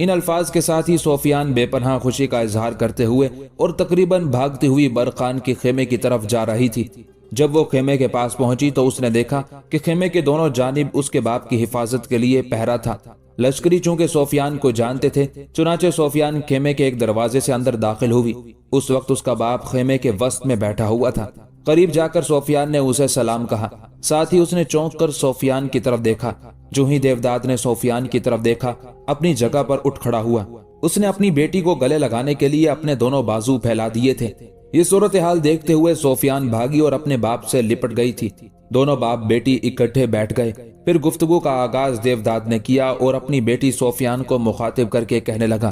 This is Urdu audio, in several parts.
ان الفاظ کے ساتھ ہی سفیان بے پناہ خوشی کا اظہار کرتے ہوئے اور تقریباً بھاگتی ہوئی برقان کے خیمے کی طرف جا رہی تھی۔ جب وہ خیمے کے پاس پہنچی تو اس نے دیکھا کہ خیمے کے دونوں جانب اس کے باپ کی حفاظت کے لیے پہرا تھا۔ لشکری چونکہ سفیان کو جانتے تھے، چنانچہ سفیان خیمے کے ایک دروازے سے اندر داخل ہوئی۔ اس وقت اس کا باپ خیمے کے وسط میں بیٹھا ہوا تھا۔ قریب جا کر سفیان نے اسے سلام کہا، ساتھ ہی اس نے چونک کر سفیان کی طرف دیکھا۔ جو ہی دیوداد نے سفیان کی طرف دیکھا، اپنی جگہ پر اٹھ کھڑا ہوا۔ اس نے اپنی بیٹی کو گلے لگانے کے لیے اپنے دونوں بازو پھیلا دیے تھے۔ یہ صورتحال دیکھتے ہوئے سفیان بھاگی اور اپنے باپ سے لپٹ گئی تھی۔ دونوں باپ بیٹی اکٹھے بیٹھ گئے۔ پھر گفتگو کا آغاز دیوداد نے کیا اور اپنی بیٹی سفیان کو مخاطب کر کے کہنے لگا،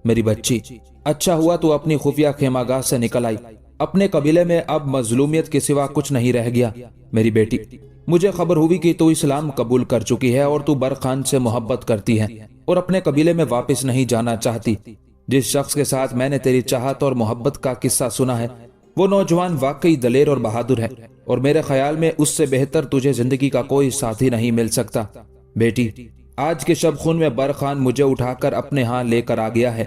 میری بچی، اچھا ہوا تو اپنی خفیہ خیمہ گاہ سے نکل آئی۔ اپنے قبیلے میں اب مظلومیت کے سوا کچھ نہیں رہ گیا۔ میری بیٹی، مجھے خبر ہوئی کہ تو اسلام قبول کر چکی ہے اور تو برخان سے محبت کرتی ہے اور اپنے قبیلے میں واپس نہیں جانا چاہتی۔ جس شخص کے ساتھ میں نے تیری چاہت اور محبت کا قصہ سنا ہے، وہ نوجوان واقعی دلیر اور بہادر ہے، اور میرے خیال میں اس سے بہتر تجھے زندگی کا کوئی ساتھی نہیں مل سکتا۔ بیٹی، آج کے شب خون میں برخان مجھے اٹھا کر اپنے ہاں لے کر آ گیا ہے۔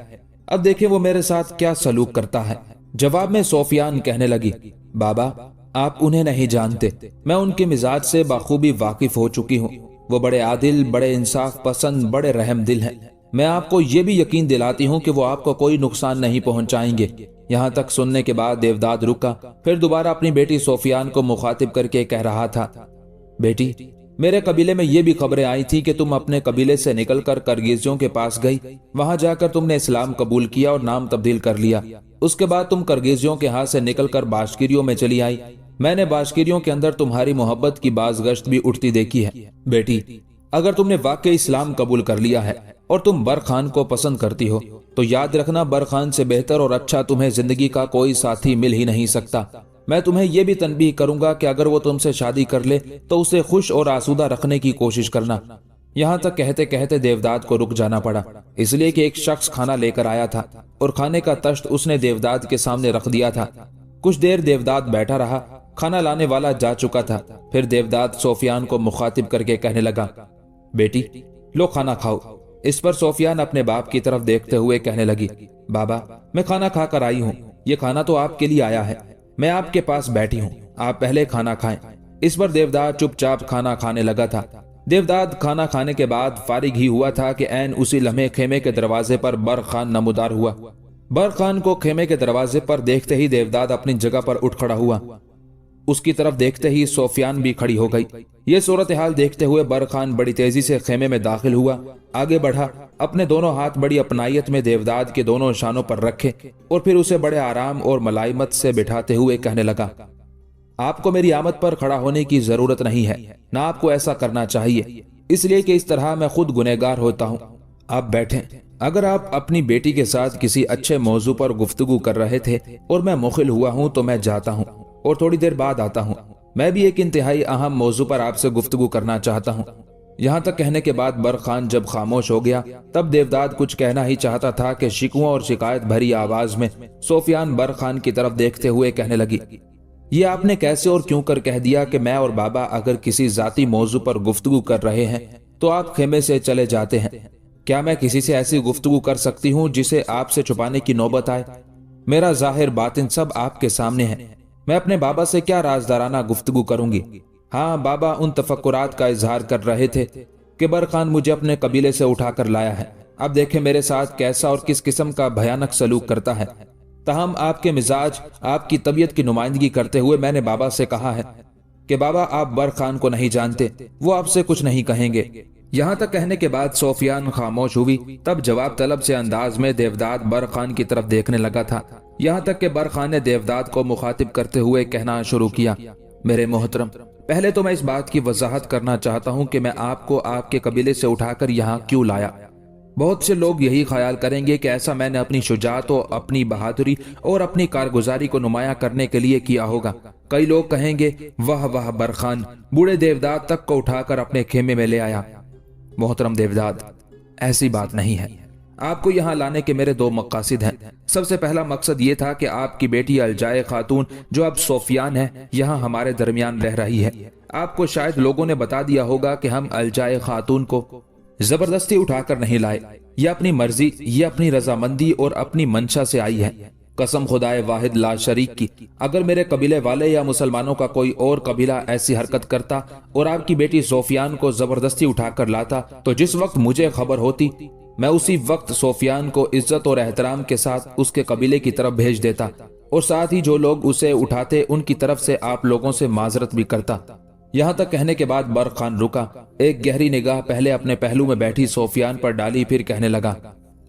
اب دیکھیں وہ میرے ساتھ کیا سلوک کرتا ہے۔ جواب میں سفیان کہنے لگی، بابا، آپ انہیں نہیں جانتے، میں ان کے مزاج سے بخوبی واقف ہو چکی ہوں۔ وہ بڑے عادل، بڑے انصاف پسند، بڑے رحم دل ہیں۔ میں آپ کو یہ بھی یقین دلاتی ہوں کہ وہ آپ کو کوئی نقصان نہیں پہنچائیں گے۔ یہاں تک سننے کے بعد دیوداد رکا، پھر دوبارہ اپنی بیٹی سفیان کو مخاطب کر کے کہہ رہا تھا، بیٹی، میرے قبیلے میں یہ بھی خبریں آئی تھی کہ تم اپنے قبیلے سے نکل کر کرگیزیوں کے پاس گئی۔ وہاں جا کر تم نے اسلام قبول کیا اور نام تبدیل کر لیا۔ اس کے بعد تم کرگیزیوں کے ہاتھ سے نکل کر باشکیریوں میں چلی آئی۔ میں نے باشکیریوں کے اندر تمہاری محبت کی باز گشت بھی اٹھتی دیکھی ہے۔ بیٹی، اگر تم نے واقعی اسلام قبول کر لیا ہے اور تم برخان کو پسند کرتی ہو تو یاد رکھنا برخان سے بہتر اور اچھا تمہیں زندگی کا کوئی ساتھی مل ہی نہیں سکتا۔ میں تمہیں یہ بھی تنبیہ کروں گا کہ اگر وہ تم سے شادی کر لے تو اسے خوش اور آسودہ رکھنے کی کوشش کرنا۔ یہاں تک کہتے کہتے دیوداد کو رک جانا پڑا، اس لیے کہ ایک شخص کھانا لے کر آیا تھا اور کھانے کا تشت اس نے دیوداد کے سامنے رکھ دیا تھا۔ کچھ دیر دیوداد بیٹھا رہا، کھانا لانے والا جا چکا تھا۔ پھر دیوداد سفیان کو مخاطب کر کے کہنے لگا، بیٹی، لو کھانا کھاؤ۔ اس پر سفیان اپنے باپ کی طرف دیکھتے ہوئے کہنے لگی، بابا، میں کھانا کھا کر آئی ہوں، یہ کھانا تو آپ کے لیے آیا ہے، میں آپ کے پاس بیٹھی ہوں، آپ پہلے کھانا کھائیں۔ اس پر دیوداد چپ چاپ کھانا کھانے لگا تھا۔ دیوداد کھانا کھانے کے بعد فارغ ہی ہوا تھا کہ عین اسی لمحے خیمے کے دروازے پر برخان نمودار ہوا۔ برخان کو خیمے کے دروازے پر دیکھتے ہی دیوداد اپنی جگہ پر اٹھ کھڑا ہوا۔ اس کی طرف دیکھتے ہی سفیان بھی کھڑی ہو گئی۔ یہ صورتحال دیکھتے ہوئے برخان بڑی تیزی سے خیمے میں داخل ہوا، آگے بڑھا، اپنے دونوں ہاتھ بڑی اپنائیت میں دیوداد کے دونوں شانوں پر رکھے اور پھر اسے بڑے آرام اور ملائمت سے بٹھاتے ہوئے کہنے لگا، آپ کو میری آمد پر کھڑا ہونے کی ضرورت نہیں ہے، نہ آپ کو ایسا کرنا چاہیے، اس لیے کہ اس طرح میں خود گنہگار ہوتا ہوں۔ آپ بیٹھیں۔ اگر آپ اپنی بیٹی کے ساتھ کسی اچھے موضوع پر گفتگو کر رہے تھے اور میں مخل ہوا ہوں تو میں جاتا ہوں اور تھوڑی دیر بعد آتا ہوں۔ میں بھی ایک انتہائی اہم موضوع پر آپ سے گفتگو کرنا چاہتا ہوں۔ یہاں تک کہنے کے بعد برخان جب خاموش ہو گیا تب دیوداد کچھ کہنا ہی چاہتا تھا کہ شکوہ اور شکایت بھری آواز میں سفیان برخان کی طرف دیکھتے ہوئے کہنے لگی، یہ آپ نے کیسے اور کیوں کر کہہ دیا کہ میں اور بابا اگر کسی ذاتی موضوع پر گفتگو کر رہے ہیں تو آپ خیمے سے چلے جاتے ہیں؟ کیا میں کسی سے ایسی گفتگو کر سکتی ہوں جسے آپ سے چھپانے کی نوبت آئے؟ میرا ظاہر باطن سب آپ کے سامنے ہے، میں اپنے بابا سے کیا رازدارانہ گفتگو کروں گی؟ ہاں، بابا ان تفکرات کا اظہار کر رہے تھے کہ برخان مجھے اپنے قبیلے سے اٹھا کر لایا ہے۔ اب دیکھیں میرے ساتھ کیسا اور کس قسم کا بھیانک سلوک کرتا ہے۔ تاہم آپ کے مزاج، آپ کی طبیعت کی نمائندگی کرتے ہوئے میں نے بابا سے کہا ہے کہ بابا آپ برخان کو نہیں جانتے، وہ آپ سے کچھ نہیں کہیں گے۔ یہاں تک کہنے کے بعد سفیان خاموش ہوئی، تب جواب طلب سے انداز میں دیوداد برخان کی طرف دیکھنے لگا تھا، یہاں تک کہ برخان نے دیوداد کو مخاطب کرتے ہوئے کہنا شروع کیا، میرے محترم، پہلے تو میں اس بات کی وضاحت کرنا چاہتا ہوں کہ میں آپ کو آپ کے قبیلے سے اٹھا کر یہاں کیوں لایا۔ بہت سے لوگ یہی خیال کریں گے کہ ایسا میں نے اپنی شجاعت و اپنی بہادری اور اپنی کارگزاری کو نمایاں کرنے کے لیے کیا ہوگا۔ کئی لوگ کہیں گے، واہ واہ، برخان بوڑھے دیوداد تک کو اٹھا کر اپنے خیمے میں لے آیا۔ محترم دیوداد، ایسی بات نہیں ہے۔ آپ کو یہاں لانے کے میرے دو مقاصد ہیں۔ سب سے پہلا مقصد یہ تھا کہ آپ کی بیٹی الجائے خاتون جو اب سفیان ہے یہاں ہمارے درمیان رہ رہی ہے۔ آپ کو شاید لوگوں نے بتا دیا ہوگا کہ ہم الجائے خاتون کو زبردستی اٹھا کر نہیں لائے، یہ اپنی مرضی، یہ اپنی رضامندی اور اپنی منشا سے آئی ہے۔ قسم خدائے واحد لا شریک کی، اگر میرے قبیلے والے یا مسلمانوں کا کوئی اور قبیلہ ایسی حرکت کرتا اور آپ کی بیٹی سفیان کو زبردستی اٹھا کر لاتا تو جس وقت مجھے خبر ہوتی میں اسی وقت سفیان کو عزت اور احترام کے ساتھ اس کے قبیلے کی طرف بھیج دیتا، اور ساتھ ہی جو لوگ اسے اٹھاتے ان کی طرف سے آپ لوگوں سے معذرت بھی کرتا۔ یہاں تک کہنے کے بعد برق خان رکا، ایک گہری نگاہ پہلے اپنے پہلو میں بیٹھی سفیان پر ڈالی، پھر کہنے لگا،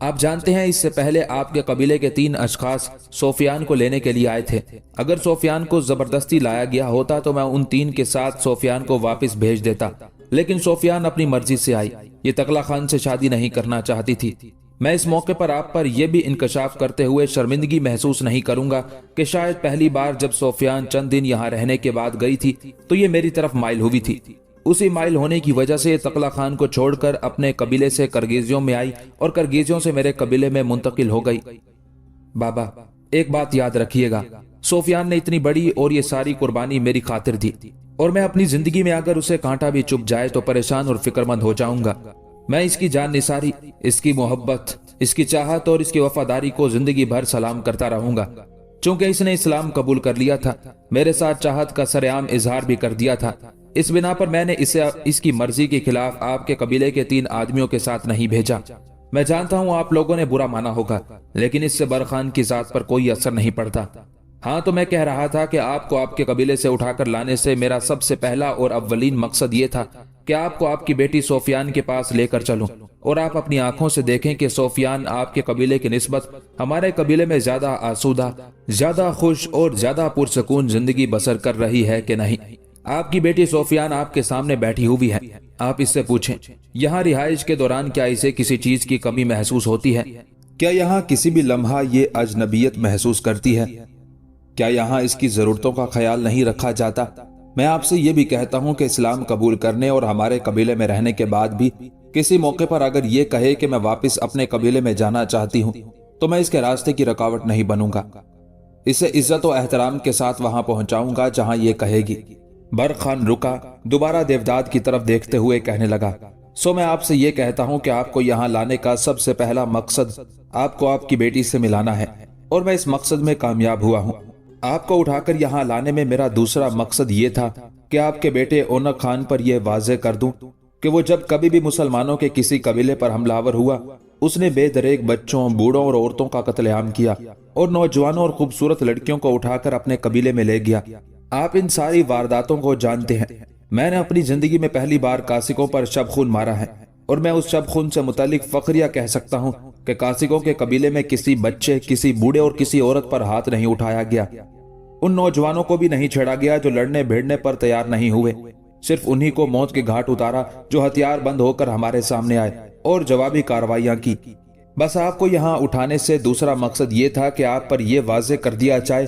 آپ جانتے ہیں اس سے پہلے آپ کے قبیلے کے 3 اشخاص سفیان کو لینے کے لیے آئے تھے۔ اگر سفیان کو زبردستی لایا گیا ہوتا تو میں ان 3 کے ساتھ سفیان کو واپس بھیج دیتا، لیکن سفیان اپنی مرضی سے آئی، یہ تغلا خان سے شادی نہیں کرنا چاہتی تھی۔ میں اس موقع پر آپ پر یہ بھی انکشاف کرتے ہوئے شرمندگی محسوس نہیں کروں گا کہ شاید پہلی بار جب سفیان چند دن یہاں رہنے کے بعد گئی تھی تو یہ میری طرف مائل ہوئی تھی۔ اسی مائل ہونے کی وجہ سے تغلا خان کو چھوڑ کر اپنے قبیلے سے کرگیزیوں میں آئی اور کرگیزیوں سے میرے قبیلے میں منتقل ہو گئی۔ بابا ایک بات یاد رکھیے گا، سفیان نے اتنی بڑی اور یہ ساری قربانی میری خاطر دی، اور میں اپنی زندگی میں اگر اسے کانٹا بھی چبھ جائے تو پریشان اور فکر مند ہو جاؤں گا۔ میں اس کی جان نثاری، اس کی محبت، اس کی چاہت اور اس کی وفاداری کو زندگی بھر سلام کرتا رہوں گا۔ چونکہ اس نے اسلام قبول کر لیا تھا، میرے ساتھ چاہت کا سرعام اظہار بھی کر دیا تھا، اس بنا پر میں نے اسے اس کی مرضی کے خلاف آپ کے قبیلے کے 3 آدمیوں کے ساتھ نہیں بھیجا۔ میں جانتا ہوں آپ لوگوں نے برا مانا ہوگا، لیکن اس سے برق خان کی ذات پر کوئی اثر نہیں پڑتا۔ ہاں تو میں کہہ رہا تھا کہ آپ کو آپ کے قبیلے سے اٹھا کر لانے سے میرا سب سے پہلا اور اولین مقصد یہ تھا کہ آپ کو آپ کی بیٹی سفیان کے پاس لے کر چلوں، اور آپ اپنی آنکھوں سے دیکھیں کہ سفیان آپ کے قبیلے کی نسبت ہمارے قبیلے میں زیادہ آسودہ، زیادہ خوش اور زیادہ پرسکون زندگی بسر کر رہی ہے کہ نہیں۔ آپ کی بیٹی سفیان آپ کے سامنے بیٹھی ہوئی ہے، آپ اس سے پوچھیں یہاں رہائش کے دوران کیا اسے کسی چیز کی کمی محسوس ہوتی ہے؟ کیا یہاں کسی بھی لمحہ یہ اجنبیت محسوس کرتی ہے؟ کیا یہاں اس کی ضرورتوں کا خیال نہیں رکھا جاتا؟ میں آپ سے یہ بھی کہتا ہوں کہ اسلام قبول کرنے اور ہمارے قبیلے میں رہنے کے بعد بھی کسی موقع پر اگر یہ کہے کہ میں واپس اپنے قبیلے میں جانا چاہتی ہوں تو میں اس کے راستے کی رکاوٹ نہیں بنوں گا، اسے عزت و احترام کے ساتھ وہاں پہنچاؤں گا جہاں یہ کہے گی۔ برق خان رکا، دوبارہ دیوداد کی طرف دیکھتے ہوئے کہنے لگا، سو میں آپ سے یہ کہتا ہوں کہ آپ کو یہاں لانے کا سب سے پہلا مقصد آپ کو آپ کی بیٹی سے ملانا ہے، اور میں اس مقصد میں کامیاب ہوا ہوں۔ آپ کو اٹھا کر یہاں لانے میں میرا دوسرا مقصد یہ تھا کہ آپ کے بیٹے اونک خان پر یہ واضح کر دوں کہ وہ جب کبھی بھی مسلمانوں کے کسی قبیلے پر حملہ آور ہوا، اس نے بے دریغ بچوں، بوڑھوں اور عورتوں کا قتل عام کیا اور نوجوانوں اور خوبصورت لڑکیوں کو اٹھا کر اپنے قبیلے میں لے گیا۔ آپ ان ساری وارداتوں کو جانتے ہیں۔ میں نے اپنی زندگی میں پہلی بار کاسکوں پر شب خون مارا ہے، اور میں اس شب خون سے متعلق فخریہ کہہ سکتا ہوں کہ کاسکوں کے قبیلے میں کسی بچے، کسی بوڑھے اور کسی عورت پر ہاتھ نہیں اٹھایا گیا، ان نوجوانوں کو بھی نہیں چھیڑا گیا جو لڑنے بھیڑنے پر تیار نہیں ہوئے، صرف انہی کو موت کے گھاٹ اتارا جو ہتھیار بند ہو کر ہمارے سامنے آئے اور جوابی کارروائیاں کی۔ بس آپ کو یہاں اٹھانے سے دوسرا مقصد یہ تھا کہ آپ پر یہ واضح کر دیا جائے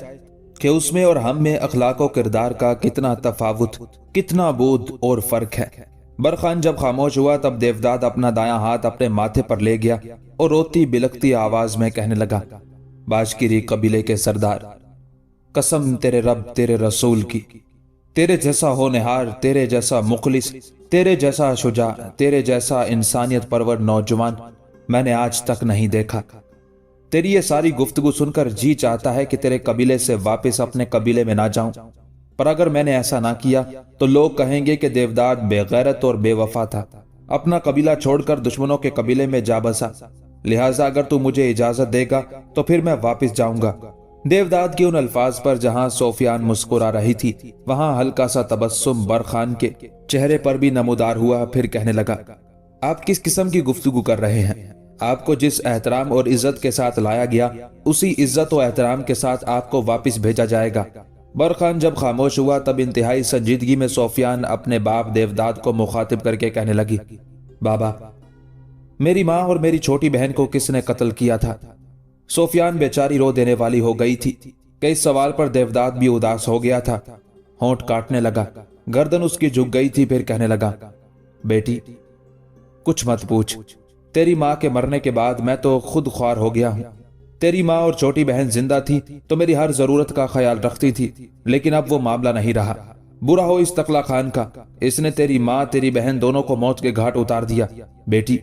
کہ اس میں اور ہم میں اخلاق و کردار کا کتنا تفاوت، کتنا بود اور فرق ہے۔ برق خان جب خاموش ہوا تب دیوداد اپنا دایاں ہاتھ اپنے ماتھے پر لے گیا اور روتی بلکتی آواز میں کہنے لگا، باشکری قبیلے کے سردار، قسم تیرے رب تیرے رسول کی، تیرے جیسا ہونہار، تیرے جیسا مخلص، تیرے جیسا شجاع، تیرے جیسا انسانیت پرور نوجوان میں نے آج تک نہیں دیکھا۔ تیری یہ ساری گفتگو سن کر جی چاہتا ہے کہ تیرے قبیلے سے واپس اپنے قبیلے میں نہ جاؤں، پر اگر میں نے ایسا نہ کیا تو لوگ کہیں گے کہ دیوداد بے غیرت اور بے وفا تھا، اپنا قبیلہ چھوڑ کر دشمنوں کے قبیلے میں جا بسا، لہٰذا اگر تو مجھے اجازت دے گا تو پھر میں واپس جاؤں گا۔ دیوداد کے ان الفاظ پر جہاں سفیان مسکرا رہی تھی وہاں ہلکا سا تبسم برق خان کے چہرے پر بھی نمودار ہوا، پھر کہنے لگا، آپ کس قسم کی گفتگو کر رہے ہیں؟ آپ کو جس احترام اور عزت کے ساتھ لایا گیا اسی عزت و احترام کے ساتھ آپ کو واپس بھیجا جائے گا۔ برق خان جب خاموش ہوا تب انتہائی سنجیدگی میں سفیان اپنے باپ دیوداد کو مخاطب کر کے کہنے لگی، بابا، میری ماں اور میری چھوٹی بہن کو کس نے قتل کیا تھا؟ سفیان بیچاری رو دینے والی ہو گئی تھی کہ اس سوال پر دیوداد بھی اداس ہو گیا تھا، ہونٹ کاٹنے لگا، گردن اس کی جھک گئی تھی، پھر کہنے لگا، بیٹی کچھ مت پوچھ، تیری ماں کے مرنے کے بعد میں تو خود خوار ہو گیا ہوں۔ تیری ماں اور چھوٹی بہن زندہ تھی تو میری ہر ضرورت کا خیال رکھتی تھی، لیکن اب وہ معاملہ نہیں رہا۔ برا ہو اس تغلا خان کا، اس نے تیری ماں تیری بہن دونوں کو موت کے گھاٹ اتار دیا۔ بیٹی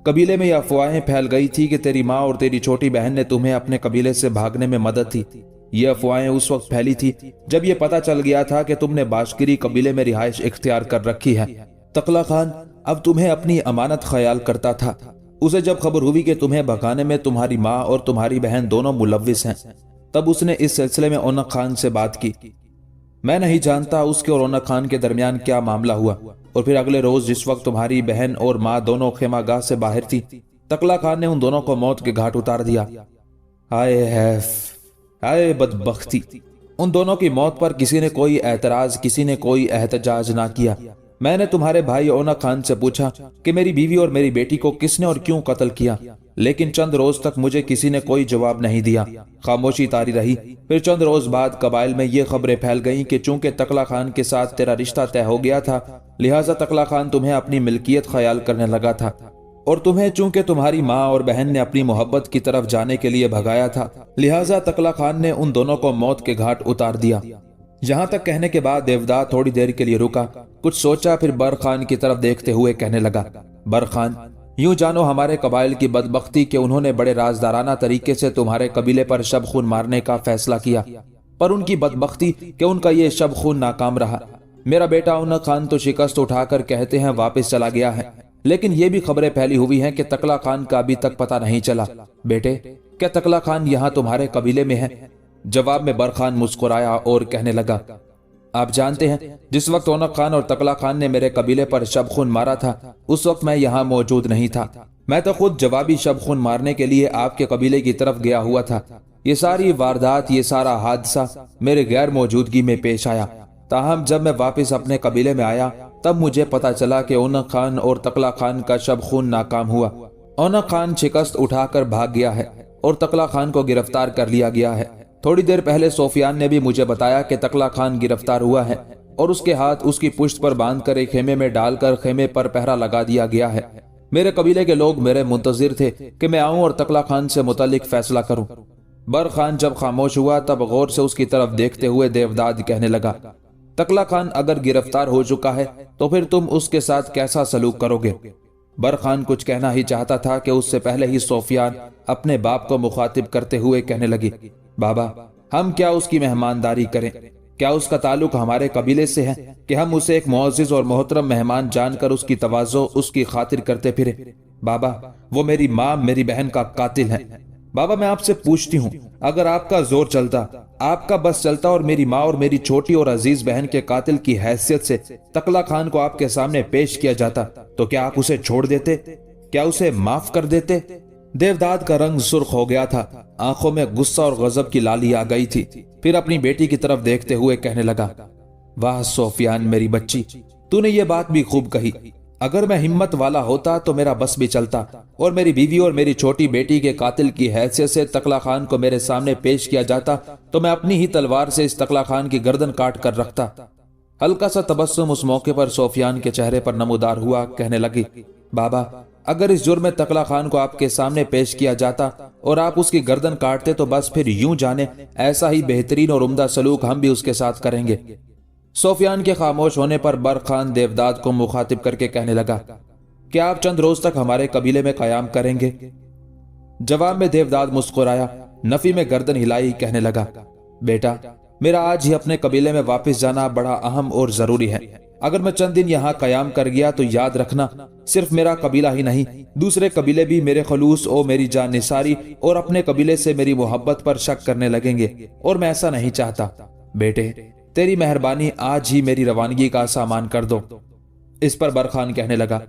قبیلے میں یہ افواہیں پھیل گئی تھی کہ تیری ماں اور تیری چھوٹی بہن نے تمہیں اپنے قبیلے سے بھاگنے میں مدد تھی۔ یہ افواہیں اس وقت پھیلی تھی جب یہ پتہ چل گیا تھا کہ تم نے باشکری قبیلے میں رہائش اختیار کر رکھی ہے۔ تقلا خان اب تمہیں اپنی امانت خیال کرتا تھا۔ اسے جب خبر ہوئی کہ تمہیں بھگانے میں تمہاری ماں اور تمہاری بہن دونوں ملوث ہیں، تب اس نے اس سلسلے میں اونق خان سے بات کی۔ میں نہیں جانتا اس کے اور اونق خان کے درمیان کیا معاملہ ہوا، اور پھر اگلے روز جس وقت تمہاری بہن اور ماں دونوں خیمہ گاہ سے باہر تھی، تقلا خان نے ان دونوں کو موت کے گھاٹ اتار دیا۔ آئے حیف، آئے بدبختی! ان دونوں کی موت پر کسی نے کوئی اعتراض، کسی نے کوئی احتجاج نہ کیا۔ میں نے تمہارے بھائی اونق خان سے پوچھا کہ میری بیوی اور میری بیٹی کو کس نے اور کیوں قتل کیا، لیکن چند روز تک مجھے کسی نے کوئی جواب نہیں دیا۔ خاموشی طاری رہی۔ پھر چند روز بعد قبائل میں یہ خبریں پھیل گئیں کہ چونکہ تقلا خان کے ساتھ تیرا رشتہ طے ہو گیا تھا، لہٰذا تقلا خان تمہیں اپنی ملکیت خیال کرنے لگا تھا، اور تمہیں چونکہ تمہاری ماں اور بہن نے اپنی محبت کی طرف جانے کے لیے بھگایا تھا، لہٰذا تقلا خان نے ان دونوں کو موت کے گھاٹ اتار دیا۔ یہاں تک کہنے کے بعد دیوداد تھوڑی دیر کے لیے رکا، کچھ سوچا، پھر برق خان کی طرف دیکھتے ہوئے کہنے لگا، برق خان، یوں جانو ہمارے قبائل کی بدبختی کہ انہوں نے بڑے رازدارانہ طریقے سے تمہارے قبیلے پر شب خون مارنے کا فیصلہ کیا، پر ان کی بدبختی کہ ان کا یہ شب خون ناکام رہا۔ میرا بیٹا اونق خان تو شکست اٹھا کر کہتے ہیں واپس چلا گیا ہے، لیکن یہ بھی خبریں پھیلی ہوئی ہیں کہ تقلا خان کا ابھی تک پتہ نہیں چلا۔ بیٹے، کیا تقلا خان یہاں تمہارے قبیلے میں ہے؟ جواب میں برق خان مسکرایا اور کہنے لگا، آپ جانتے ہیں جس وقت اونق خان اور تقلا خان نے میرے قبیلے پر شب خون مارا تھا، اس وقت میں یہاں موجود نہیں تھا۔ میں تو خود جوابی شب خون مارنے کے لیے آپ کے قبیلے کی طرف گیا ہوا تھا۔ یہ ساری واردات، یہ سارا حادثہ میرے غیر موجودگی میں پیش آیا۔ تاہم جب میں واپس اپنے قبیلے میں آیا تب مجھے پتا چلا کہ اونق خان اور تقلا خان کا شب خون ناکام ہوا۔ اونق خان شکست اٹھا کر بھاگ گیا ہے اور تقلا خان کو گرفتار کر لیا گیا ہے۔ تھوڑی دیر پہلے سفیان نے بھی مجھے بتایا کہ تقلا خان گرفتار ہوا ہے اور اس کے ہاتھ اس کی پشت پر باندھ کر ایک خیمے میں ڈال کر خیمے پر پہرا لگا دیا گیا ہے۔ میرے قبیلے کے لوگ میرے منتظر تھے کہ میں آؤں اور تقلا خان سے متعلق فیصلہ کروں۔ برق خان جب خاموش ہوا تب غور سے اس کی طرف دیکھتے ہوئے دیوداد کہنے لگا، تقلا خان اگر گرفتار ہو چکا ہے تو پھر تم اس کے ساتھ کیسا سلوک کرو گے؟ برق خان کچھ کہنا ہی چاہتا تھا کہ اس سے پہلے ہی سفیان اپنے باپ کو مخاطب کرتے ہوئے کہنے لگی، بابا، ہم کیا اس کی مہمانداری کریں؟ کیا اس کا تعلق ہمارے قبیلے سے ہے کہ ہم اسے ایک معزز اور محترم مہمان جان کر اس کی تواضع، اس کی خاطر کرتے پھریں؟ بابا، وہ میری ماں، میری بہن کا قاتل ہے۔ بابا، میں آپ سے پوچھتی ہوں، اگر آپ کا زور چلتا، آپ کا بس چلتا اور میری ماں اور میری چھوٹی اور عزیز بہن کے قاتل کی حیثیت سے تقلا خان کو آپ کے سامنے پیش کیا جاتا تو کیا آپ اسے چھوڑ دیتے؟ کیا اسے معاف کر دیتے؟ دیوداد کا رنگ سرخ ہو گیا تھا، آنکھوں میں غصہ اور غضب کی لالی آ گئی تھی۔ پھر اپنی بیٹی کی طرف دیکھتے ہوئے کہنے لگا، واہ سفیان میری بچی، تو نے یہ بات بھی خوب کہی۔ اگر میں ہمت والا ہوتا تو میرا بس بھی چلتا اور میری بیوی اور میری چھوٹی بیٹی کے قاتل کی حیثیت سے تقلا خان کو میرے سامنے پیش کیا جاتا تو میں اپنی ہی تلوار سے اس تقلا خان کی گردن کاٹ کر رکھتا۔ ہلکا سا تبسم اس موقع پر سفیان کے چہرے پر نمودار ہوا، کہنے لگی، بابا، اگر اس جرم میں تقلا خان کو آپ کے سامنے پیش کیا جاتا اور آپ اس کی گردن کاٹتے تو بس پھر یوں جانے ایسا ہی بہترین اور عمدہ سلوک ہم بھی اس کے ساتھ کریں گے۔ سفیان کے خاموش ہونے پر برق خان دیوداد کو مخاطب کر کے کہنے لگا، کیا آپ چند روز تک ہمارے قبیلے میں قیام کریں گے؟ جواب میں دیوداد مسکرایا، نفی میں گردن ہلائی، کہنے لگا، بیٹا، میرا آج ہی اپنے قبیلے میں واپس جانا بڑا اہم اور ضروری ہے۔ اگر میں چند دن یہاں قیام کر گیا تو یاد رکھنا، صرف میرا قبیلہ ہی نہیں، دوسرے قبیلے بھی میرے خلوص اور میری جان نثاری اور اپنے قبیلے سے میری محبت پر شک کرنے لگیں گے، اور میں ایسا نہیں چاہتا۔ بیٹے، تیری مہربانی آج ہی میری روانگی کا سامان کر دو۔ اس پر برق خان کہنے لگا،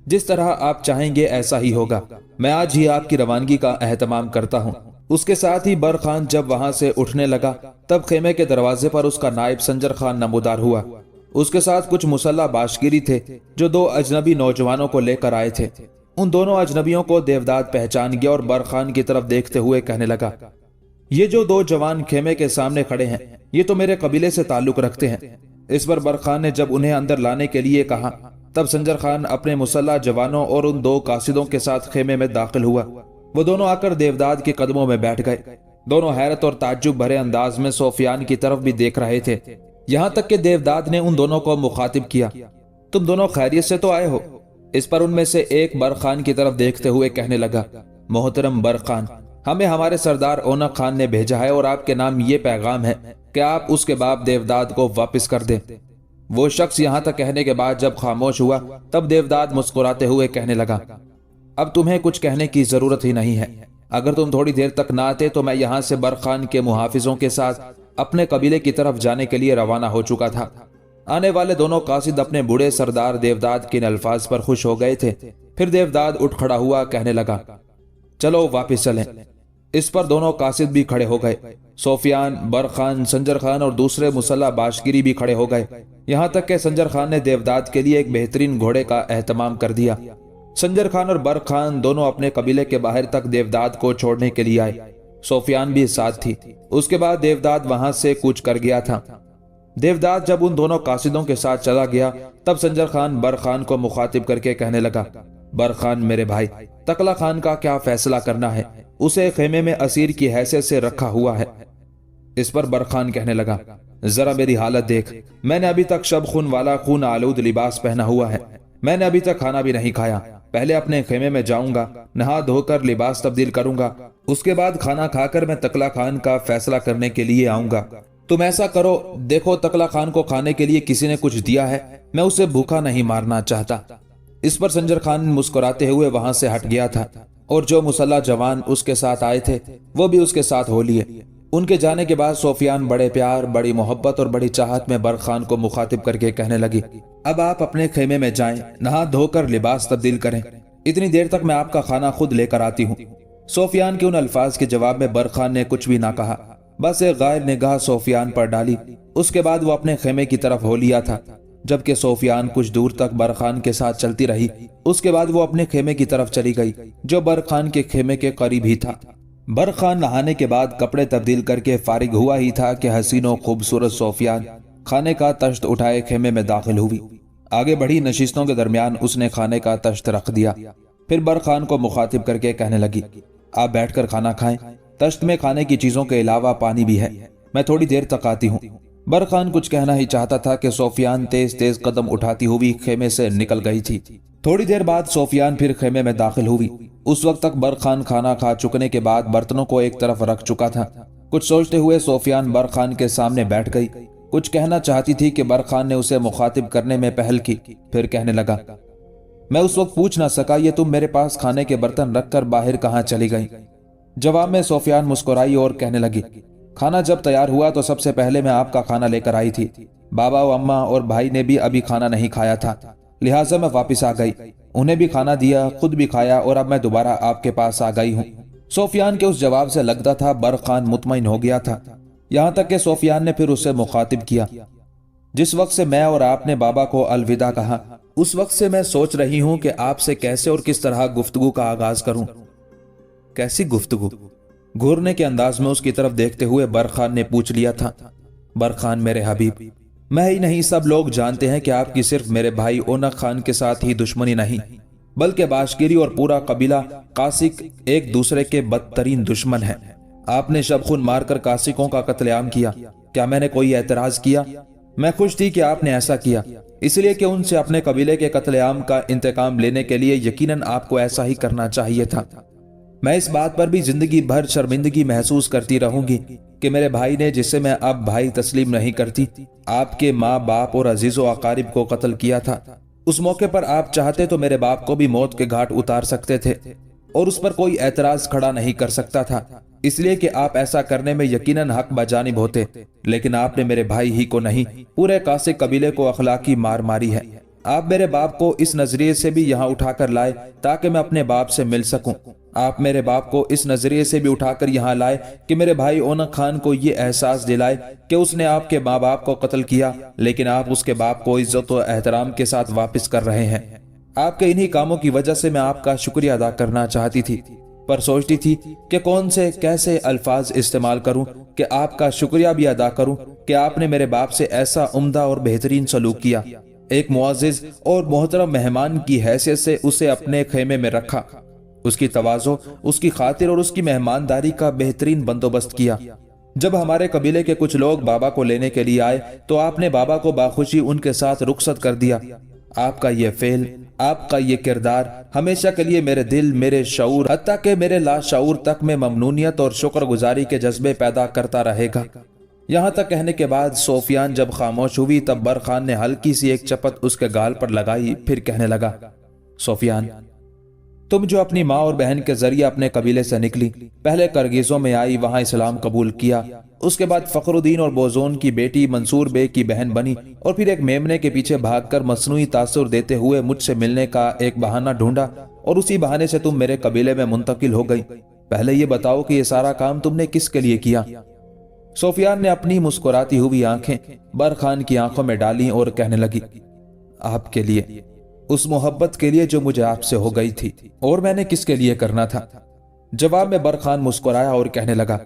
جس طرح آپ چاہیں گے ایسا ہی ہوگا، میں آج ہی آپ کی روانگی کا اہتمام کرتا ہوں۔ اس کے ساتھ ہی برق خان جب وہاں سے اٹھنے لگا تب خیمے کے دروازے پر اس کا نائب سنجر خان نمودار ہوا۔ اس کے ساتھ کچھ مسلح باشگیری تھے جو دو اجنبی نوجوانوں کو لے کر آئے تھے۔ ان دونوں اجنبیوں کو دیوداد پہچان گیا اور برق خان کی طرف دیکھتے ہوئے کہنے لگا، یہ جو دو جوان خیمے کے سامنے کھڑے ہیں یہ تو میرے قبیلے سے تعلق رکھتے ہیں۔ اس پر برق خان نے جب انہیں اندر لانے کے لیے کہا تب سنجر خان اپنے مسلح جوانوں اور ان دو قاصدوں کے ساتھ خیمے میں داخل ہوا۔ وہ دونوں آ کر دیوداد کے قدموں میں بیٹھ گئے۔ دونوں حیرت اور تعجب بھرے انداز میں سفیان کی طرف بھی دیکھ رہے تھے، یہاں تک کہ دیوداد نے ان دونوں کو مخاطب کیا، تم دونوں خیریت سے تو آئے ہو؟ اس پر ان میں سے ایک برق خان کی طرف دیکھتے ہوئے کہنے لگا، محترم برق خان، ہمیں ہمارے سردار اونق خان نے بھیجا ہے اور آپ کے نام یہ پیغام ہے کہ آپ اس کے باپ دیوداد کو واپس کر دیں۔ وہ شخص یہاں تک کہنے کے بعد جب خاموش ہوا تب دیوداد مسکراتے ہوئے کہنے لگا، اب تمہیں کچھ کہنے کی ضرورت ہی نہیں ہے۔ اگر تم تھوڑی دیر تک نہ آتے تو میں یہاں سے برق خان کے محافظوں کے ساتھ اپنے قبیلے کی طرف جانے کے لیے روانہ ہو چکا تھا۔ آنے والے دونوں قاصد اپنے بوڑھے سردار دیوداد کے ان الفاظ پر خوش ہو گئے تھے۔ پھر دیوداد اٹھ کھڑا ہوا کہنے لگا، چلو واپس چلیں۔ اس پر دونوں قاصد بھی کھڑے ہو گئے۔ سفیان، برق خان، سنجر خان اور دوسرے مسلح باشگیری بھی کھڑے ہو گئے، یہاں تک کہ سنجر خان نے دیوداد کے لیے ایک بہترین گھوڑے کا اہتمام کر دیا۔ سنجر خان اور برق خان دونوں اپنے قبیلے کے باہر تک دیوداد کو چھوڑنے کے لیے آئے۔ سفیان بھی ساتھ تھی۔ اس کے بعد دیوداد وہاں سے کوچ کر گیا تھا۔ دیوداد جب ان دونوں قاصدوں کے ساتھ چلا گیا تب سنجر خان برق خان کو مخاطب کر کے کہنے لگا، برق خان میرے بھائی، تکلا خان کا کیا فیصلہ کرنا ہے؟ اسے خیمے میں اسیر کی حیثیت سے رکھا ہوا ہے۔ اس پر برق خان کہنے لگا، ذرا میری حالت دیکھ، میں نے ابھی تک شب خون والا خون آلود لباس پہنا ہوا ہے، میں نے ابھی تک کھانا بھی نہیں کھایا۔ پہلے اپنے خیمے میں جاؤں گا، نہا دھو کر لباس تبدیل کروں گا، اس کے بعد کھانا کھا کر میں تکلا خان کا فیصلہ کرنے کے لیے آؤں گا۔ تم ایسا کرو، دیکھو تکلا خان کو کھانے کے لیے کسی نے کچھ دیا ہے، میں اسے بھوکا نہیں مارنا چاہتا۔ اس پر سنجر خان مسکراتے ہوئے وہاں سے ہٹ گیا تھا اور جو مسلح جوان اس کے ساتھ آئے تھے وہ بھی اس کے ساتھ ہو لیے۔ ان کے جانے کے بعد سفیان بڑے پیار، بڑی محبت اور بڑی چاہت میں برق خان کو مخاطب کر کے کہنے لگی، اب آپ اپنے خیمے میں جائیں، نہا دھو کر لباس تبدیل کریں، اتنی دیر تک میں آپ کا کھانا خود لے کر آتی ہوں۔ سفیان کے ان الفاظ کے جواب میں برق خان نے کچھ بھی نہ کہا، بس ایک غائر نگاہ سفیان پر ڈالی۔ اس کے بعد وہ اپنے خیمے کی طرف ہو لیا تھا۔ جبکہ سفیان کچھ دور تک برق خان کے ساتھ چلتی رہی، اس کے بعد وہ اپنے خیمے کی طرف چلی گئی جو برق خان کے خیمے کے قریب ہی تھا۔ برق خان نہانے کے بعد کپڑے تبدیل کر کے فارغ ہوا ہی تھا کہ حسین و خوبصورت سفیان کھانے کا تشت اٹھائے خیمے میں داخل ہوئی۔ آگے بڑھی نشستوں کے درمیان اس نے کھانے کا تشت رکھ دیا۔ پھر برق خان کو مخاطب کر کے کہنے لگی، آپ بیٹھ کر کھانا کھائیں، تشت میں کھانے کی چیزوں کے علاوہ پانی بھی ہے، میں تھوڑی دیر تک آتی ہوں۔ برق خان کچھ کہنا ہی چاہتا تھا کہ سفیان تیز تیز قدم اٹھاتی ہوئی خیمے سے نکل گئی تھی۔ تھوڑی دیر بعد سفیان پھر خیمے میں داخل ہوئی۔ اس وقت تک برق خان کھانا کھا چکنے کے بعد برتنوں کو ایک طرف رکھ چکا تھا۔ کچھ سوچتے ہوئے سفیان برق خان کے سامنے بیٹھ گئی۔ کچھ کہنا چاہتی تھی کہ برق خان نے اسے مخاطب کرنے میں پہل کی۔ پھر کہنے لگا، میں اس وقت پوچھ نہ سکا یہ تم میرے پاس کھانے کے برتن رکھ کر باہر کہاں چلی گئی؟ جواب میں سفیان مسکرائی اور کہنے لگی، کھانا جب تیار ہوا تو سب سے پہلے میں آپ کا کھانا لے کر آئی تھی۔ بابا و اماں اور بھائی نے بھی ابھی کھانا نہیں کھایا تھا، لہٰذا میں واپس آ گئی، انہیں بھی کھانا دیا، خود بھی کھایا اور اب میں دوبارہ آپ کے پاس آ گئی ہوں۔ سفیان کے اس جواب سے لگتا تھا برق خان مطمئن ہو گیا تھا، یہاں تک کہ سفیان نے پھر اسے مخاطب کیا، جس وقت سے میں اور آپ نے بابا کو الوداع کہا اس وقت سے میں سوچ رہی ہوں کہ آپ سے کیسے اور کس طرح گفتگو کا آغاز کروں۔ کیسی گفتگو؟ گھورنے کے انداز میں اس کی طرف دیکھتے ہوئے برق خان نے پوچھ لیا تھا۔ برق خان میرے حبیب، میں ہی نہیں سب لوگ جانتے ہیں کہ آپ کی صرف میرے بھائی اونق خان کے ساتھ ہی دشمنی نہیں بلکہ باشگیری اور پورا قبیلہ قاسق ایک دوسرے کے بدترین دشمن ہیں۔ آپ نے شب خون مار کر قاسقوں کا قتل عام کیا، کیا میں نے کوئی اعتراض کیا؟ میں خوش تھی کہ آپ نے ایسا کیا، اس لیے کہ ان سے اپنے قبیلے کے قتل عام کا انتقام لینے کے لیے یقیناً آپ کو ایسا ہی کرنا چاہیے تھا۔ میں اس بات پر بھی زندگی بھر شرمندگی محسوس کرتی رہوں گی کہ میرے بھائی نے، جسے میں اب بھائی تسلیم نہیں کرتی، آپ کے ماں باپ اور عزیز و اقارب کو قتل کیا تھا۔ اس موقع پر آپ چاہتے تو میرے باپ کو بھی موت کے گھاٹ اتار سکتے تھے اور اس پر کوئی اعتراض کھڑا نہیں کر سکتا تھا، اس لیے کہ آپ ایسا کرنے میں یقیناً حق بجانب ہوتے، لیکن آپ نے میرے بھائی ہی کو نہیں پورے قاسق قبیلے کو اخلاقی مار ماری ہے۔ آپ میرے باپ کو اس نظریے سے بھی یہاں اٹھا کر لائے تاکہ میں اپنے باپ سے مل سکوں۔ آپ میرے باپ کو اس نظریے سے بھی اٹھا کر یہاں لائے کہ میرے بھائی اونق خان کو یہ احساس دلائے کہ اس نے آپ کے ماں باپ کو قتل کیا، لیکن آپ اس کے باپ کو عزت و احترام کے ساتھ واپس کر رہے ہیں۔ آپ کے انہی کاموں کی وجہ سے میں آپ کا شکریہ ادا کرنا چاہتی تھی، پر سوچتی تھی کہ کون سے کیسے الفاظ استعمال کروں کہ آپ کا شکریہ بھی ادا کروں کہ آپ نے میرے باپ سے ایسا عمدہ اور بہترین سلوک کیا، ایک معزز اور محترم مہمان کی حیثیت سے اسے اپنے خیمے میں رکھا، اس کی تواضع، اس کی خاطر اور اس کی مہمانداری کا بہترین بندوبست کیا۔ جب ہمارے قبیلے کے کچھ لوگ بابا کو لینے کے لیے آئے تو آپ نے بابا کو باخوشی ان کے ساتھ رخصت کر دیا۔ آپ کا یہ فعل، آپ کا یہ کردار ہمیشہ کے لیے میرے دل، میرے شعور، حتیٰ کہ میرے لاشعور تک میں ممنونیت اور شکر گزاری کے جذبے پیدا کرتا رہے گا۔ یہاں تک کہنے کے بعد سفیان جب خاموش ہوئی تب برخان نے ہلکی سی ایک چپت اس کے گال پر لگائی، پھر کہنے لگا، سفیان، تم جو اپنی ماں اور بہن کے ذریعے اپنے قبیلے سے نکلی، پہلے کرگیزوں میں آئی، وہاں اسلام قبول کیا، اس کے بعد فخر الدین اور بوزون کی بیٹی منصور بے کی بہن بنی، اور پھر ایک میمنے کے پیچھے بھاگ کر مصنوعی تاثر دیتے ہوئے مجھ سے ملنے کا ایک بہانہ ڈھونڈا، اور اسی بہانے سے تم میرے قبیلے میں منتقل ہو گئی۔ پہلے یہ بتاؤ کہ یہ سارا کام تم نے کس کے لیے کیا؟ سفیان نے اپنی مسکراتی ہوئی آنکھیں برخان کی آنکھوں میں ڈالی اور کہنے لگی، آپ کے لیے، اس محبت کے لیے جو مجھے آپ سے ہو گئی تھی، اور میں نے کس کے لیے کرنا تھا؟ جواب میں برخان مسکرایا اور کہنے لگا،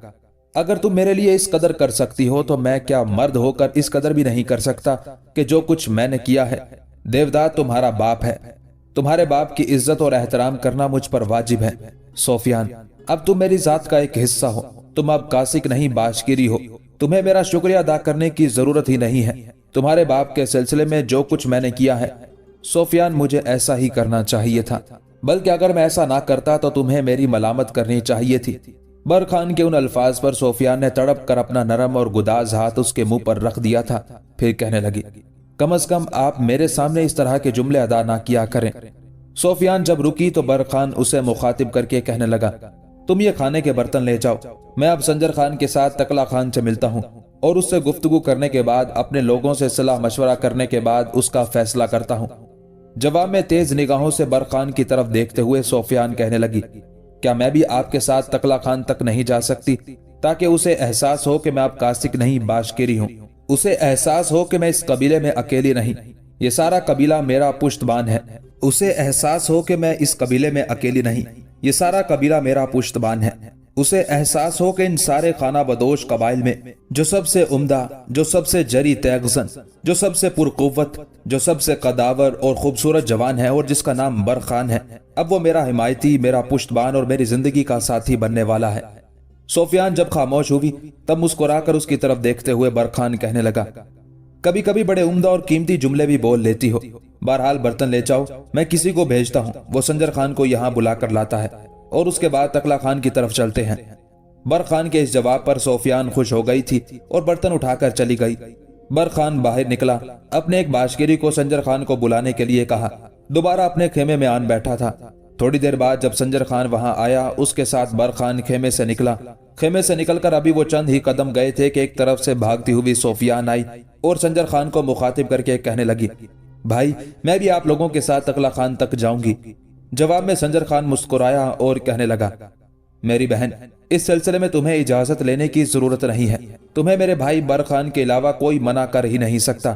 اگر تم میرے لیے اس قدر کر سکتی ہو تو میں کیا مرد ہو کر اس قدر بھی نہیں کر سکتا کہ جو کچھ میں نے کیا ہے؟ دیودات تمہارا باپ ہے، تمہارے باپ کی عزت اور احترام کرنا مجھ پر واجب ہے۔ سفیان، اب تم میری ذات کا ایک حصہ ہو، تم اب کاسک نہیں باشکری ہو، تمہیں میرا شکریہ ادا کرنے کی ضرورت ہی نہیں ہے۔ تمہارے باپ کے سلسلے میں جو کچھ میں نے کیا ہے سفیان، مجھے ایسا ہی کرنا چاہیے تھا، بلکہ اگر میں ایسا نہ کرتا تو تمہیں میری ملامت کرنی چاہیے تھی۔ برخان کے ان الفاظ پر سفیان نے تڑپ کر اپنا نرم اور گداز ہاتھ اس کے منہ پر رکھ دیا تھا، پھر کہنے لگی، کم از کم آپ میرے سامنے اس طرح کے جملے ادا نہ کیا کریں۔ سفیان جب رکی تو برخان اسے مخاطب کر کے کہنے لگا، تم یہ کھانے کے برتن لے جاؤ، میں اب سنجر خان کے ساتھ تکلا خان سے ملتا ہوں، اور اس سے گفتگو کرنے کے بعد، اپنے لوگوں سے صلاح مشورہ کرنے کے بعد اس کا فیصلہ کرتا ہوں۔ جواب میں تیز نگاہوں سے برخان کی طرف دیکھتے ہوئے سفیان کہنے لگی، کیا میں بھی آپ کے ساتھ تکلا خان تک نہیں جا سکتی تاکہ اسے احساس ہو کہ میں اب کاسک نہیں باشکری ہوں، اسے احساس ہو کہ میں اس قبیلے میں اکیلی نہیں، یہ سارا قبیلہ میرا پشتبان ہے، اسے احساس ہو کہ میں اس قبیلے میں اکیلی نہیں، یہ سارا قبیلہ میرا پشتبان ہے، اسے احساس ہو کہ ان سارے خانہ بدوش قبائل میں جو سب سے عمدہ، جو سب سے جری تیغزن، جو سب سے پرقوت، جو سب سے قداور اور خوبصورت جوان ہے اور جس کا نام برخان ہے، اب وہ میرا حمایتی، میرا پشتبان اور میری زندگی کا ساتھی بننے والا ہے۔ سفیان جب خاموش ہوئی تب مسکرا کر اس کی طرف دیکھتے ہوئے برخان کہنے لگا، کبھی کبھی بڑے عمدہ اور قیمتی جملے بھی بول لیتی ہو، بہرحال برتن لے جاؤ، میں کسی کو بھیجتا ہوں، وہ سنجر خان کو یہاں بلا کر لاتا ہے، اور اس کے بعد تکلا خان کی طرف چلتے ہیں۔ برخان کے اس جواب پر سفیان خوش ہو گئی تھی اور برتن اٹھا کر چلی گئی۔ برخان باہر نکلا، اپنے ایک باشکری کو سنجر خان کو بلانے کے لیے کہا، دوبارہ اپنے خیمے میں آن بیٹھا تھا۔ تھوڑی دیر بعد جب سنجر خان وہاں آیا، اس کے ساتھ برخان خیمے سے نکلا۔ خیمے سے نکل کر ابھی وہ چند ہی قدم گئے تھے کہ ایک طرف سے بھاگتی ہوئی سفیان آئی اور سنجر خان کو مخاطب کر کے کہنے لگی، بھائی میں بھی آپ لوگوں کے ساتھ تکلا خان تک جاؤں گی۔ جواب میں سنجر خان مسکرایا اور کہنے لگا، میری بہن، اس سلسلے میں تمہیں اجازت لینے کی ضرورت نہیں ہے، تمہیں میرے بھائی برخان کے علاوہ کوئی منع کر ہی نہیں سکتا،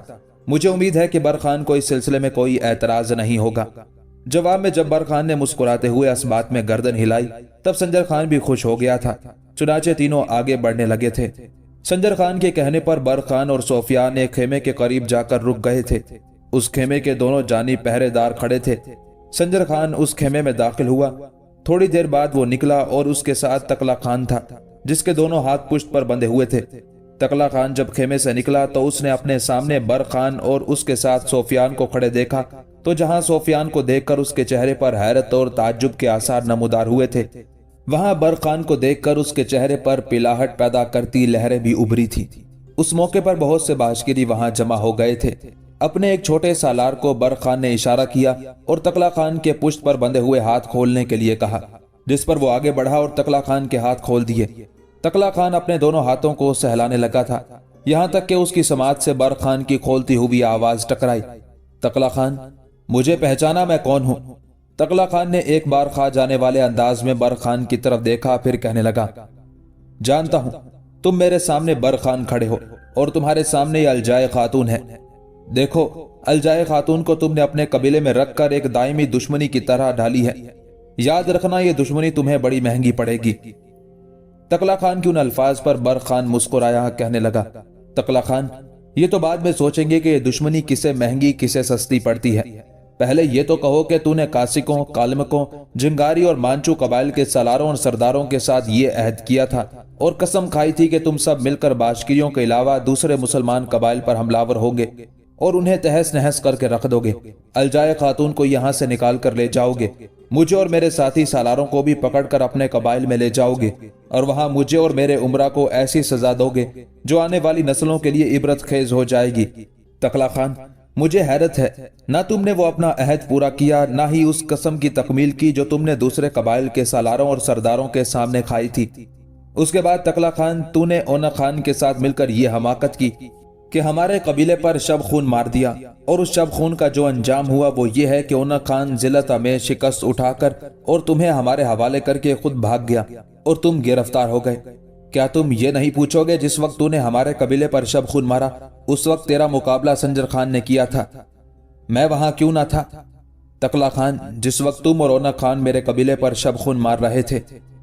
مجھے امید ہے کہ برخان کو اس سلسلے میں کوئی اعتراض نہیں ہوگا۔ جواب میں جب برخان نے مسکراتے ہوئے اس بات میں گردن ہلائی تب سنجر خان بھی خوش ہو گیا تھا، چنانچہ تینوں آگے بڑھنے لگے تھے۔ سنجر خان کے کہنے پر برخان اور سفیان ایک خیمے کے قریب جا کر رک گئے تھے۔ اس خیمے کے دونوں جانب پہرے دار کھڑے تھے۔ سنجر خان اس خیمے میں داخل ہوا، تھوڑی دیر بعد وہ نکلا اور اس کے ساتھ تکلا خان تھا جس کے دونوں ہاتھ پشت پر بندھے ہوئے تھے۔ تکلا خان جب خیمے سے نکلا تو اس نے اپنے سامنے برخان اور اس کے ساتھ سفیان کو کھڑے دیکھا تو جہاں سفیان کو دیکھ کر اس کے چہرے پر حیرت اور تعجب کے آثار نمودار ہوئے تھے، وہاں برخان کو دیکھ کر اس کے چہرے پر پلاہٹ پیدا کرتی لہریں بھی ابھری تھی۔ اس موقع پر بہت سے باشکری وہاں جمع ہو گئے تھے۔ اپنے ایک چھوٹے سالار کو برخان نے اشارہ کیا اور تکلا خان کے پشت پر بندھے ہوئے ہاتھ کھولنے کے لیے کہا، جس پر وہ آگے بڑھا اور تکلا خان کے ہاتھ کھول دیے۔ تکلا خان اپنے دونوں ہاتھوں کو سہلانے لگا تھا، یہاں تک کہ اس کی سماعت سے برخان کی کھولتی ہوئی آواز ٹکرائی، تکلا خان، مجھے پہچانا میں کون ہوں؟ تکلا خان نے ایک بار کھا جانے والے انداز میں برخان کی طرف دیکھا، پھر کہنے لگا، جانتا ہوں تم میرے سامنے برخان کھڑے ہو اور تمہارے سامنے یہ الجائے خاتون ہے۔ دیکھو، الجائے خاتون کو تم نے اپنے قبیلے میں رکھ کر ایک دائمی دشمنی کی طرح ڈالی ہے، یاد رکھنا یہ دشمنی تمہیں بڑی مہنگی پڑے گی۔ تکلا خان کے ان الفاظ پر برخان مسکرایا، کہنے لگا، تکلا خان، یہ تو بعد میں سوچیں گے کہ یہ دشمنی کسے مہنگی کسے سستی پڑتی ہے، پہلے یہ تو کہو کہ تو نے کاسکوں، کالمکوں، جنگاری اور مانچو قبائل کے سالاروں اور سرداروں کے ساتھ یہ عہد کیا تھا اور قسم کھائی تھی کہ تم سب مل کر باشکریوں کے علاوہ دوسرے مسلمان قبائل پر حملہ آور ہوگے اور انہیں تہس نہس کر کے رکھ دو گے۔ الجائے خاتون کو یہاں سے نکال کر لے جاؤ گے، مجھے اور میرے ساتھی سالاروں کو بھی پکڑ کر اپنے قبائل میں لے جاؤ گے، اور وہاں مجھے اور میرے عمرہ کو ایسی سزا دو گے جو آنے والی نسلوں کے لیے عبرت خیز ہو جائے گی۔ تقلا خان، مجھے حیرت ہے، نہ تم نے وہ اپنا عہد پورا کیا، نہ ہی اس قسم کی تکمیل کی جو تم نے دوسرے قبائل کے سالاروں اور سرداروں کے سامنے کھائی تھی۔ اس کے بعد تقلا خان، تو نے اونق خان کے ساتھ مل کر یہ حماقت کی کہ ہمارے قبیلے پر شب خون مار دیا، اور اس شب خون کا جو انجام ہوا وہ یہ ہے کہ اونق خان ذلت میں شکست اٹھا کر اور تمہیں ہمارے حوالے کر کے خود بھاگ گیا اور تم گرفتار ہو گئے۔ کیا تم یہ نہیں پوچھو گے جس وقت تو نے ہمارے قبیلے پر شب خون مارا اس وقت تیرا مقابلہ سنجر خان نے کیا تھا، میں وہاں کیوں نہ تھا؟ تقلا خان، جس وقت تم اور اونق خان میرے قبیلے پر شب خون مار رہے تھے،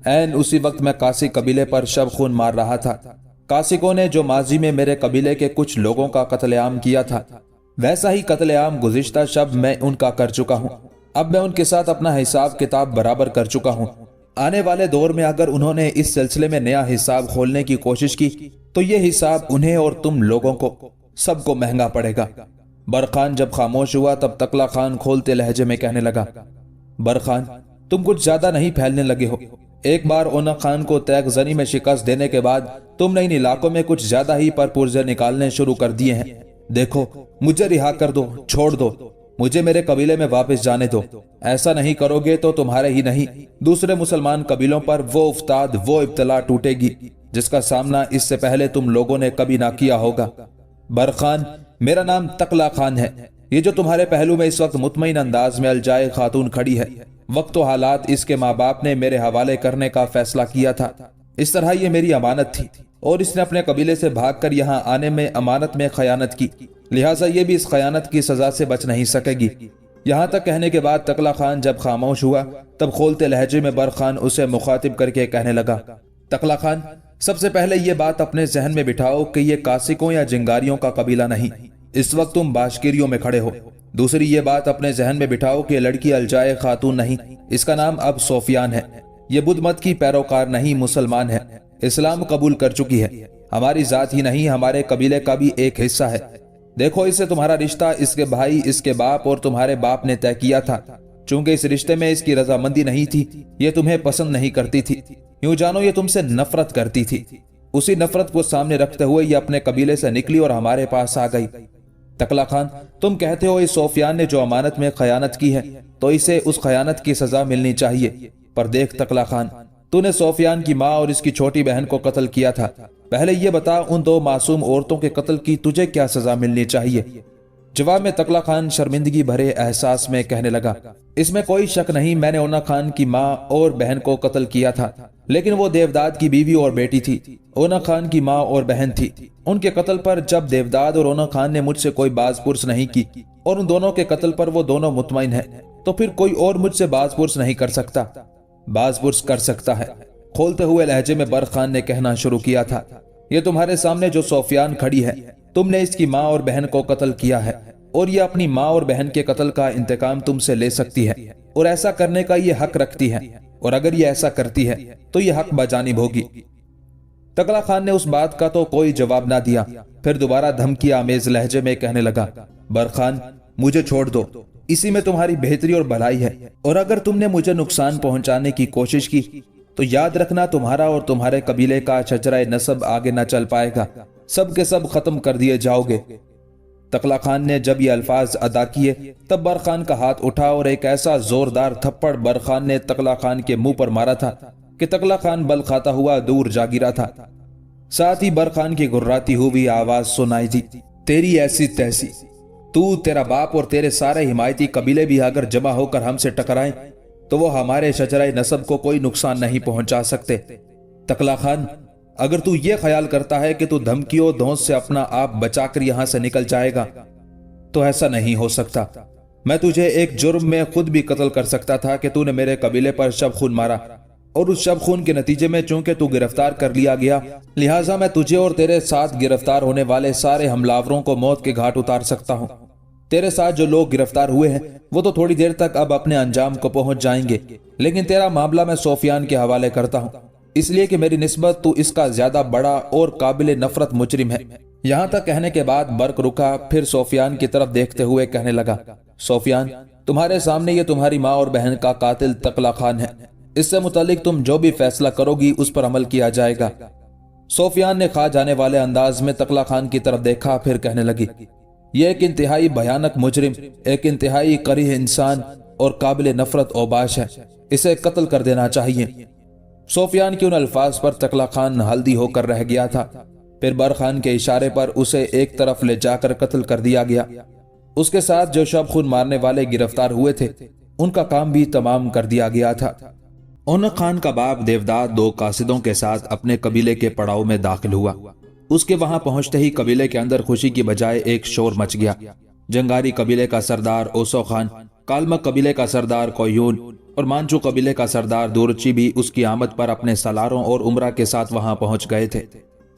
عین اسی وقت میں کاسی قبیلے پر شب خون مار رہا تھا۔ کاسکوں نے جو ماضی میں میرے قبیلے کے کچھ لوگوں کا قتل عام کیا تھا، ویسا ہی قتل عام گزشتہ شب میں ان کا کر چکا ہوں۔ اب میں ان کے ساتھ اپنا حساب کتاب برابر کر چکا ہوں۔ آنے والے دور میں اگر انہوں نے اس سلسلے میں نیا حساب کھولنے کی کوشش کی تو یہ حساب انہیں اور تم لوگوں کو سب کو مہنگا پڑے گا۔ برخان جب خاموش ہوا تب تقلا خان کھولتے لہجے میں کہنے لگا، برخان، تم کچھ زیادہ نہیں پھیلنے لگے ہو؟ ایک بار اونق خان کو تیغ زنی میں شکست دینے کے بعد تم نے ان علاقوں میں کچھ زیادہ ہی پرپرزے نکالنے شروع کر دیے ہیں۔ دیکھو، مجھے رہا کر دو، چھوڑ دو، مجھے میرے قبیلے میں واپس جانے دو۔ ایسا نہیں کرو گے تو تمہارے ہی نہیں دوسرے مسلمان قبیلوں پر وہ افتاد، وہ ابتلا ٹوٹے گی جس کا سامنا اس سے پہلے تم لوگوں نے کبھی نہ کیا ہوگا۔ برخان، میرا نام تقلا خان ہے۔ یہ جو تمہارے پہلو میں اس وقت مطمئن انداز میں الجائے خاتون کھڑی ہے، وقت و حالات اس کے ماں باپ نے میرے حوالے کرنے کا فیصلہ کیا تھا۔ اس طرح یہ میری امانت تھی اور اس نے اپنے قبیلے سے بھاگ کر یہاں آنے میں امانت میں خیانت کی، لہٰذا یہ بھی اس خیانت کی سزا سے بچ نہیں سکے گی۔ یہاں تک کہنے کے بعد تقلا خان جب خاموش ہوا تب کھولتے لہجے میں برخان اسے مخاطب کر کے کہنے لگا، تقلا خان، سب سے پہلے یہ بات اپنے ذہن میں بٹھاؤ کہ یہ کاسکوں یا جنگاریوں کا قبیلہ نہیں، اس وقت تم باشکیریوں میں کھڑے ہو۔ دوسری یہ بات اپنے ذہن میں بٹھاؤ کہ لڑکی الجائے خاتون نہیں، اس کا نام اب سفیان ہے۔ یہ بدھ مت کی پیروکار نہیں، مسلمان ہے، اسلام قبول کر چکی ہے، ہماری ذات ہی نہیں ہمارے قبیلے کا بھی ایک حصہ ہے۔ دیکھو، اس سے تمہارا رشتہ اس کے بھائی، اس کے باپ اور تمہارے باپ نے طے کیا تھا۔ چونکہ اس رشتے میں اس کی رضامندی نہیں تھی، یہ تمہیں پسند نہیں کرتی تھی، یوں جانو یہ تم سے نفرت کرتی تھی۔ اسی نفرت کو سامنے رکھتے ہوئے یہ اپنے قبیلے سے نکلی اور ہمارے پاس آ گئی۔ تقلا خان، تم کہتے ہو اس سفیان نے جو امانت میں خیانت کی ہے تو اسے اس خیانت کی سزا ملنی چاہیے، پر دیکھ تقلا خان، تو نے سفیان کی ماں اور اس کی چھوٹی بہن کو قتل کیا تھا، پہلے یہ بتا ان دو معصوم عورتوں کے قتل کی تجھے کیا سزا ملنی چاہیے؟ جواب میں تقلا خان شرمندگی بھرے احساس میں کہنے لگا، اس میں کوئی شک نہیں، میں نے اونق خان کی ماں اور بہن کو قتل کیا تھا، لیکن وہ دیوداد کی بیوی اور بیٹی تھی، اونق خان کی ماں اور بہن تھی۔ ان کے قتل پر جب دیوداد اور اونق خان نے مجھ سے کوئی باز پرس نہیں کی اور ان دونوں کے قتل پر وہ دونوں مطمئن ہیں، تو پھر کوئی اور مجھ سے باز پرس نہیں کر سکتا۔ باز پرس کر سکتا ہے، کھولتے ہوئے لہجے میں برخان نے کہنا شروع کیا تھا، یہ تمہارے سامنے جو سفیان کھڑی ہے، تم نے اس کی ماں اور بہن کو قتل کیا ہے اور یہ اپنی ماں اور بہن کے قتل کا انتقام تم سے لے سکتی ہے اور ایسا کرنے کا یہ حق رکھتی ہے، اور اگر یہ ایسا کرتی ہے تو یہ حق بجانب ہوگی۔ تقلا خان نے اس بات کا تو کوئی جواب نہ دیا، پھر دوبارہ دھمکی آمیز لہجے میں کہنے لگا، برخان، مجھے چھوڑ دو، اسی میں تمہاری بہتری اور بھلائی ہے، اور اگر تم نے مجھے نقصان پہنچانے کی کوشش کی تو یاد رکھنا تمہارا اور تمہارے قبیلے کا شجرہ نسب آگے نہ چل پائے گا، سب کے سب ختم کر دیے جاؤ گے۔ تقلا خان نے جب یہ الفاظ ادا کیے تب برخان کا ہاتھ اٹھا اور ایک ایسا زوردار تھپڑ برخان نے تقلا خان کے منہ پر مارا تھا کہ تقلا خان بل کھاتا ہوا دور جا گرا تھا۔ ساتھ ہی برخان کی گراتی ہوئی آواز سنائی دی، تیری ایسی تیسی، تو، تیرا باپ اور تیرے سارے حمایتی قبیلے بھی اگر جمع ہو کر ہم سے ٹکرائیں تو وہ ہمارے شجرہ نسب کو کوئی نقصان نہیں پہنچا سکتے۔ تقلا خان، اگر تو یہ خیال کرتا ہے کہ تو دھمکیوں دھونس سے اپنا آپ بچا کر یہاں سے نکل جائے گا تو ایسا نہیں ہو سکتا۔ میں تجھے ایک جرم میں خود بھی قتل کر سکتا تھا کہ تو نے میرے قبیلے پر شب خون مارا، اور اس شب خون کے نتیجے میں چونکہ تو گرفتار کر لیا گیا، لہٰذا میں تجھے اور تیرے ساتھ گرفتار ہونے والے سارے حملاوروں کو موت کے گھاٹ اتار سکتا ہوں۔ تیرے ساتھ جو لوگ گرفتار ہوئے ہیں وہ تو تھوڑی دیر تک اب اپنے انجام کو پہنچ جائیں گے، لیکن تیرا معاملہ میں سفیان کے حوالے کرتا ہوں، اس لیے کہ میری نسبت تو اس کا زیادہ بڑا اور قابل نفرت مجرم ہے۔ یہاں تک کہنے کے بعد برق رکا، پھر سفیان کی طرف دیکھتے ہوئے کہنے لگا، سفیان، تمہارے سامنے یہ تمہاری ماں اور بہن کا قاتل تقلا خان ہے، اس سے متعلق تم جو بھی فیصلہ کرو گی اس پر عمل کیا جائے گا۔ سفیان نے کھا جانے والے انداز میں تقلا خان کی طرف دیکھا، پھر کہنے لگی، یہ ایک انتہائی بھیانک مجرم، ایک انتہائی کریہ انسان اور قابل نفرت اوباش ہے، اسے قتل کر دینا چاہیے۔ سفیان کے ان الفاظ پر تقلا خان ہلدی ہو کر رہ گیا تھا۔ پھر برق خان کے اشارے پر اسے ایک طرف لے جا کر قتل کر دیا گیا۔ اس کے ساتھ جو شب خون مارنے والے گرفتار ہوئے تھے ان کا کام بھی تمام کر دیا گیا تھا۔ اونق خان کا باپ دیوداد 2 قاصدوں کے ساتھ اپنے قبیلے کے پڑاؤ میں داخل ہوا۔ اس کے وہاں پہنچتے ہی قبیلے کے اندر خوشی کی بجائے ایک شور مچ گیا۔ جنگاری قبیلے کا سردار اوسو خان، کالمک قبیلے کا سردار کویون اور مانچو قبیلے کا سردار دورچی بھی اس کی آمد پر اپنے سالاروں اور عمرہ کے ساتھ وہاں پہنچ گئے تھے۔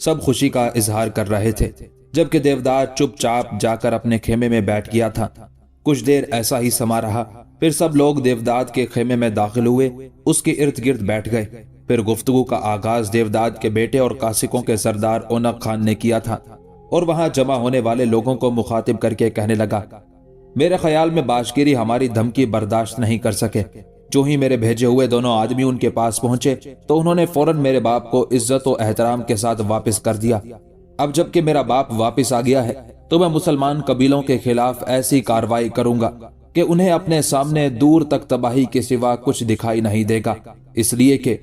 سب خوشی کا اظہار کر رہے تھے، جبکہ دیوداد چپ چاپ جا کر اپنے خیمے میں بیٹھ گیا تھا۔ کچھ دیر ایسا ہی سما رہا، پھر سب لوگ دیوداد کے خیمے میں داخل ہوئے، اس کے ارد گرد بیٹھ گئے۔ پھر گفتگو کا آغاز دیوداد کے بیٹے اور قاسقوں کے سردار اونق خان نے کیا تھا، اور وہاں جمع ہونے والے لوگوں کو مخاطب کر کے کہنے لگا، میرے خیال میں باشکیری ہماری دھمکی برداشت نہیں کر سکے۔ جو ہی میرے بھیجے ہوئے دونوں آدمی ان کے پاس پہنچے تو انہوں نے فوراً میرے باپ کو عزت و احترام کے ساتھ واپس کر دیا۔ اب جب کہ میرا باپ واپس آ گیا ہے تو میں مسلمان قبیلوں کے خلاف ایسی کارروائی کروں گا کہ انہیں اپنے سامنے دور تک تباہی کے سوا کچھ دکھائی نہیں دے گا۔ اس لیے کہ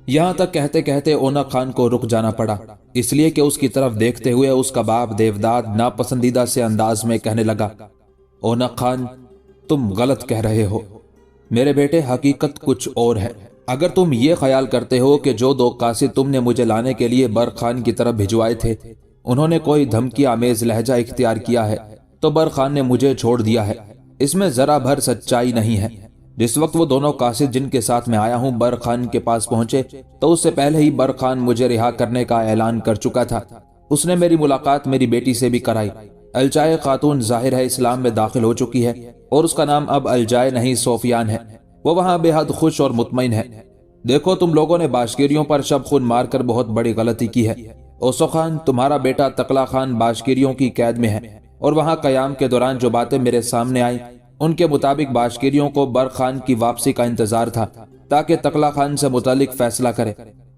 یہاں تک کہتے کہتے اونق خان کو رک جانا پڑا، اس لیے کہ اس کی طرف دیکھتے ہوئے اس کا باپ دیوداد ناپسندیدہ سے انداز میں کہنے لگا، اونق خان، تم غلط کہہ رہے ہو، میرے بیٹے، حقیقت کچھ اور ہے۔ اگر تم یہ خیال کرتے ہو کہ جو 2 قاصد تم نے مجھے لانے کے لیے برق خان کی طرف بھجوائے تھے انہوں نے کوئی دھمکی آمیز لہجہ اختیار کیا ہے تو برق خان نے مجھے چھوڑ دیا ہے، اس میں ذرا بھر سچائی نہیں ہے۔ جس وقت وہ دونوں قاصد جن کے ساتھ میں آیا ہوں برق خان کے پاس پہنچے تو اس سے پہلے ہی برق خان مجھے رہا کرنے کا اعلان کر چکا تھا۔ اس نے میری ملاقات میری بیٹی سے بھی کرائی۔ الجائے خاتون ظاہر ہے اسلام میں داخل ہو چکی ہے اور اس کا نام اب الجائے نہیں سفیان ہے۔ وہ وہاں بے حد خوش اور مطمئن ہے۔ دیکھو، تم لوگوں نے باشکیریوں پر شب خون مار کر بہت بڑی غلطی کی ہے۔ اوسو خان، تمہارا بیٹا تقلا خان باشکیریوں کی قید میں ہے، اور وہاں قیام کے دوران جو باتیں میرے سامنے آئیں ان کے مطابق باشکیریوں کو برق خان کی واپسی کا انتظار تھا تاکہ تقلا خان سے متعلق فیصلہ کرے۔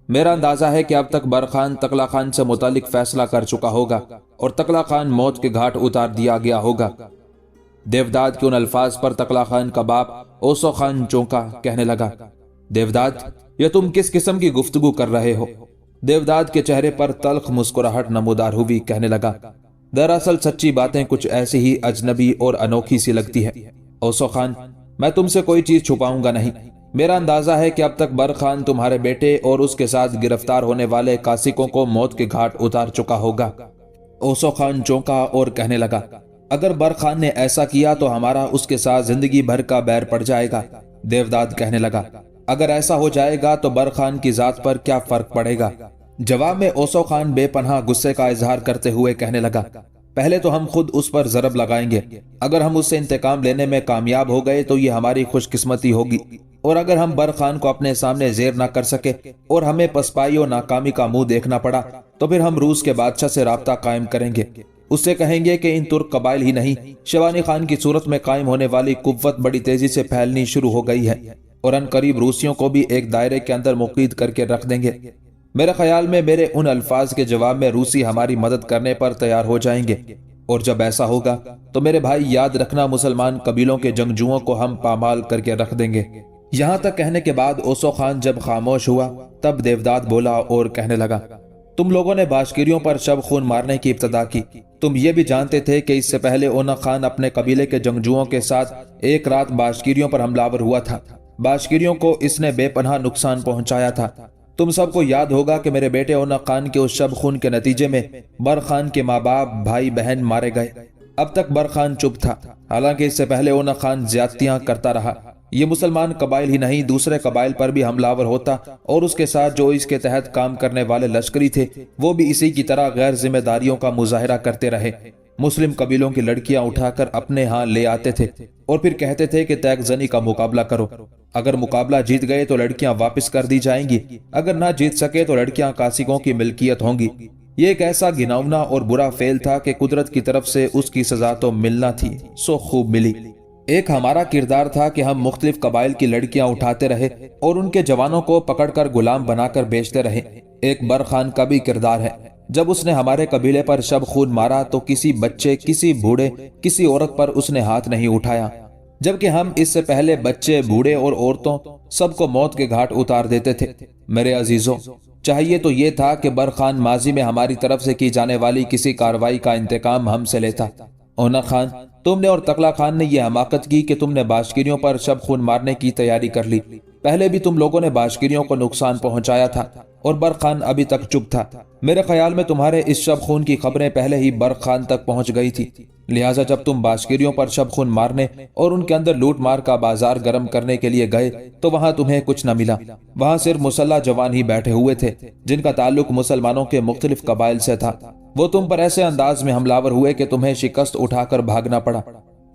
میرا اندازہ ہے کہ اب تک برق خان تقلا خان سے متعلق فیصلہ کر چکا ہوگا اور تقلا خان موت کے گھاٹ اتار دیا گیا ہوگا۔ دیوداد کے ان الفاظ پر تقلا خان کا باپ اوسو خان چونکا، کہنے لگا، دیوداد، یہ تم کس قسم کی گفتگو کر رہے ہو؟ دیوداد کے چہرے پر تلخ مسکراہٹ نمودار ہوئی، کہنے لگا، دراصل سچی باتیں کچھ ایسی ہی اجنبی اور انوکھی سی لگتی ہے۔ اوسو خان، میں تم سے کوئی چیز چھپاؤں گا نہیں۔ میرا اندازہ ہے کہ اب تک برق خان تمہارے بیٹے اور اس کے ساتھ گرفتار ہونے والے قاسقوں کو موت کے گھاٹ اتار چکا ہوگا۔ اوسو خان چونکا اور کہنے لگا، اگر برق خان نے ایسا کیا تو ہمارا اس کے ساتھ زندگی بھر کا بیر پڑ جائے گا۔ دیوداد کہنے لگا، اگر ایسا ہو جائے گا تو برق خان کی ذات پر کیا فرق پڑے گا؟ جواب میں اوسو خان بے پناہ غصے کا اظہار کرتے ہوئے کہنے لگا، پہلے تو ہم خود اس پر ضرب لگائیں گے۔ اگر ہم اس سے انتقام لینے میں کامیاب ہو گئے تو یہ ہماری خوش قسمتی ہوگی، اور اگر ہم برق خان کو اپنے سامنے زیر نہ کر سکے اور ہمیں پسپائی و ناکامی کا منہ دیکھنا پڑا تو پھر ہم روس کے بادشاہ سے رابطہ قائم کریں گے۔ اس سے کہیں گے کہ ان ترک قبائل ہی نہیں، شیوانی خان کی صورت میں قائم ہونے والی قوت بڑی تیزی سے پھیلنی شروع ہو گئی ہے، اور ان قریب روسیوں کو بھی ایک دائرے کے اندر مقید کر کے رکھ دیں گے۔ میرے خیال میں میرے ان الفاظ کے جواب میں روسی ہماری مدد کرنے پر تیار ہو جائیں گے، اور جب ایسا ہوگا تو میرے بھائی یاد رکھنا، مسلمان قبیلوں کے جنگجوؤں کو ہم پامال کر کے رکھ دیں گے۔ یہاں تک کہنے کے بعد اوسو خان جب خاموش ہوا تب دیوداد بولا اور کہنے لگا، تم لوگوں نے باشکیریوں پر شب خون مارنے کی ابتدا کی۔ تم یہ بھی جانتے تھے کہ اس سے پہلے اونق خان اپنے قبیلے کے جنگجوؤں کے ساتھ ایک رات باشکیریوں پر حملہ آور ہوا تھا۔ باشکیریوں کو اس نے بے پناہ نقصان پہنچایا تھا۔ تم سب کو یاد ہوگا کہ میرے بیٹے اونق خان کے اس شب خون کے نتیجے میں برق خان کے ماں باپ، بھائی بہن مارے گئے۔ اب تک برق خان چپ تھا، حالانکہ اس سے پہلے اونق خان زیادتیاں کرتا رہا۔ یہ مسلمان قبائل ہی نہیں، دوسرے قبائل پر بھی حملہ آور ہوتا، اور اس کے ساتھ جو اس کے تحت کام کرنے والے لشکری تھے وہ بھی اسی کی طرح غیر ذمہ داریوں کا مظاہرہ کرتے رہے۔ مسلم قبیلوں کی لڑکیاں اٹھا کر اپنے ہاں لے آتے تھے اور پھر کہتے تھے کہ تیغ زنی کا مقابلہ کرو۔ اگر مقابلہ جیت گئے تو لڑکیاں واپس کر دی جائیں گی، اگر نہ جیت سکے تو لڑکیاں قاسقوں کی ملکیت ہوں گی۔ یہ ایک ایسا گھناؤنا اور برا فعل تھا کہ قدرت کی طرف سے اس کی سزا تو ملنا تھی، سو خوب ملی۔ ایک ہمارا کردار تھا کہ ہم مختلف قبائل کی لڑکیاں اٹھاتے رہے اور ان کے جوانوں کو پکڑ کر غلام بنا کر بیچتے رہے۔ ایک برخان کا بھی کردار ہے، جب اس نے ہمارے قبیلے پر شب خون مارا تو کسی بچے، کسی بوڑھے، کسی عورت پر اس نے ہاتھ نہیں اٹھایا، جبکہ ہم اس سے پہلے بچے، بوڑھے اور عورتوں سب کو موت کے گھاٹ اتار دیتے تھے۔ میرے عزیزوں، چاہیے تو یہ تھا کہ برخان ماضی میں ہماری طرف سے کی جانے والی کسی کارروائی کا انتقام ہم سے لیتا۔ اونا خان، تم نے اور تقلا خان نے یہ حماقت کی کہ تم نے باشکیریوں پر شب خون مارنے کی تیاری کر لی۔ پہلے بھی تم لوگوں نے باشکیریوں کو نقصان پہنچایا تھا اور برخان ابھی تک چپ تھا۔ میرے خیال میں تمہارے اس شب خون کی خبریں پہلے ہی برخان تک پہنچ گئی تھی، لہٰذا جب تم باشکیریوں پر شب خون مارنے اور ان کے اندر لوٹ مار کا بازار گرم کرنے کے لیے گئے تو وہاں تمہیں کچھ نہ ملا۔ وہاں صرف مسلح جوان ہی بیٹھے ہوئے تھے جن کا تعلق مسلمانوں کے مختلف قبائل سے تھا۔ وہ تم پر ایسے انداز میں حملہ ہوئے کہ تمہیں شکست اٹھا کر بھاگنا پڑا۔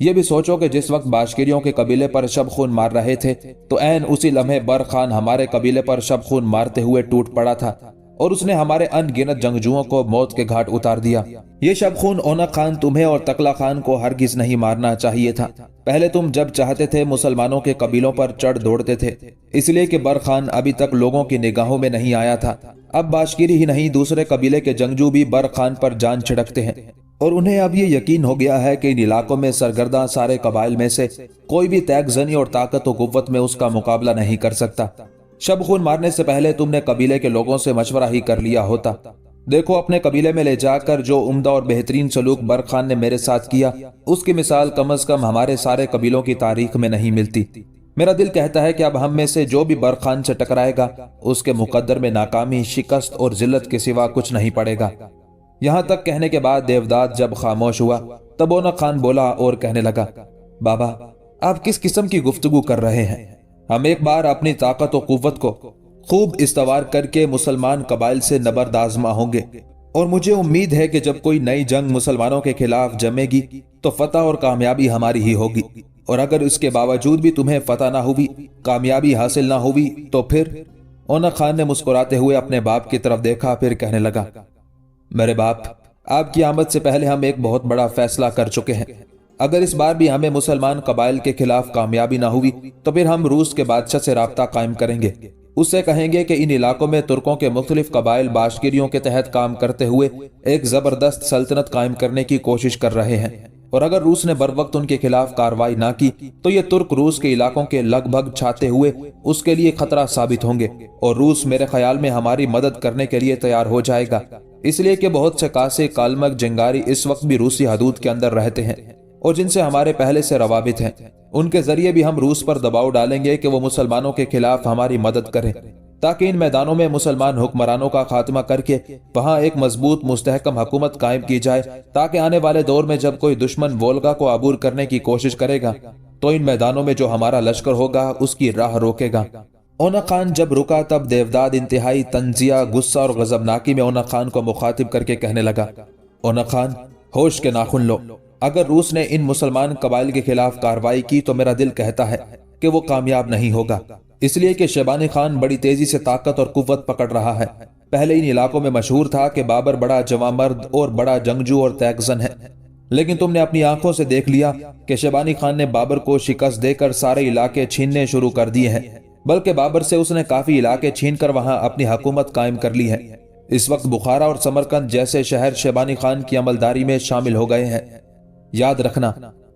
یہ بھی سوچو کہ جس وقت باشکیریوں کے قبیلے پر شب خون مار رہے تھے تو عین اسی لمحے برخان ہمارے قبیلے پر شب خون مارتے ہوئے ٹوٹ پڑا تھا اور اس نے ہمارے ان گنت جنگجوؤں کو موت کے گھاٹ اتار دیا۔ یہ شب خون اونا خان تمہیں اور تقلا خان کو ہرگز نہیں مارنا چاہیے تھا۔ پہلے تم جب چاہتے تھے مسلمانوں کے قبیلوں پر چڑھ دوڑتے تھے، اس لیے کہ برخان ابھی تک لوگوں کی نگاہوں میں نہیں آیا تھا۔ اب باشکیری ہی نہیں، دوسرے قبیلے کے جنگجو بھی برخان پر جان چھڑکتے ہیں اور انہیں اب یہ یقین ہو گیا ہے کہ ان علاقوں میں سرگرداں سارے قبائل میں سے کوئی بھی تیگ زنی اور طاقت و قوت میں اس کا مقابلہ نہیں کر سکتا۔ شب خون مارنے سے پہلے تم نے قبیلے کے لوگوں سے مشورہ ہی کر لیا ہوتا۔ دیکھو، اپنے قبیلے میں لے جا کر جو عمدہ اور بہترین سلوک برخان نے میرے ساتھ کیا، اس کی مثال کم از کم ہمارے سارے قبیلوں کی تاریخ میں نہیں ملتی۔ میرا دل کہتا ہے کہ اب ہم میں سے جو بھی برخان سے ٹکرائے گا اس کے مقدر میں ناکامی، شکست اور ذلت کے سوا کچھ نہیں پڑے گا۔ یہاں تک کہنے کے بعد دیوداد جب خاموش ہوا تب اونا خان بولا اور کہنے لگا، بابا، آپ کس قسم کی گفتگو کر رہے ہیں؟ ہم ایک بار اپنی طاقت و قوت کو خوب استوار کر کے مسلمان قبائل سے نبرد آزما ہوں گے، اور مجھے امید ہے کہ جب کوئی نئی جنگ مسلمانوں کے خلاف جمے گی تو فتح اور کامیابی ہماری ہی ہوگی، اور اگر اس کے باوجود بھی تمہیں فتح نہ ہوئی، کامیابی حاصل نہ ہوئی تو پھر؟ اونا خان نے مسکراتے ہوئے اپنے باپ کی طرف دیکھا، پھر کہنے لگا، میرے باپ، آپ کی آمد سے پہلے ہم ایک بہت بڑا فیصلہ کر چکے ہیں۔ اگر اس بار بھی ہمیں مسلمان قبائل کے خلاف کامیابی نہ ہوئی تو پھر ہم روس کے بادشاہ سے رابطہ قائم کریں گے، اس سے کہیں گے کہ ان علاقوں میں ترکوں کے مختلف قبائل باشکیریوں کے تحت کام کرتے ہوئے ایک زبردست سلطنت قائم کرنے کی کوشش کر رہے ہیں، اور اگر روس نے بروقت ان کے خلاف کارروائی نہ کی تو یہ ترک روس کے علاقوں کے لگ بھگ چھاتے ہوئے اس کے لیے خطرہ ثابت ہوں گے، اور روس میرے خیال میں ہماری مدد کرنے کے لیے تیار ہو جائے گا، اس لیے کہ بہت سے کاسے کالمک جنگاری اس وقت بھی روسی حدود کے اندر رہتے ہیں اور جن سے ہمارے پہلے سے روابط ہیں۔ ان کے ذریعے بھی ہم روس پر دباؤ ڈالیں گے کہ وہ مسلمانوں کے خلاف ہماری مدد کریں، تاکہ ان میدانوں میں مسلمان حکمرانوں کا خاتمہ کر کے وہاں ایک مضبوط مستحکم حکومت قائم کی جائے، تاکہ آنے والے دور میں جب کوئی دشمن وولگا کو عبور کرنے کی کوشش کرے گا تو ان میدانوں میں جو ہمارا لشکر ہوگا اس کی راہ روکے گا۔ اونا خان جب رکا تب دیوداد انتہائی تنزیہ، غصہ اور غضبناکی میں اونا خان کو مخاطب کر کے کہنے لگا، اونا خان، ہوش کے ناخن لو۔ اگر روس نے ان مسلمان قبائل کے خلاف کارروائی کی تو میرا دل کہتا ہے کہ وہ کامیاب نہیں ہوگا، اس لیے کہ شیبانی خان بڑی تیزی سے طاقت اور قوت پکڑ رہا ہے۔ پہلے ان علاقوں میں مشہور تھا کہ بابر بڑا جواں مرد اور بڑا جنگجو اور تیگزن ہے، لیکن تم نے اپنی آنکھوں سے دیکھ لیا کہ شیبانی خان نے بابر کو شکست دے کر سارے علاقے چھیننے شروع کر دیے ہیں، بلکہ بابر سے اس نے کافی علاقے چھین کر وہاں اپنی حکومت قائم کر لی ہے۔ اس وقت بخارا اور سمرقند جیسے شہر شیبانی خان کی عملداری میں شامل ہو گئے ہیں۔ یاد رکھنا،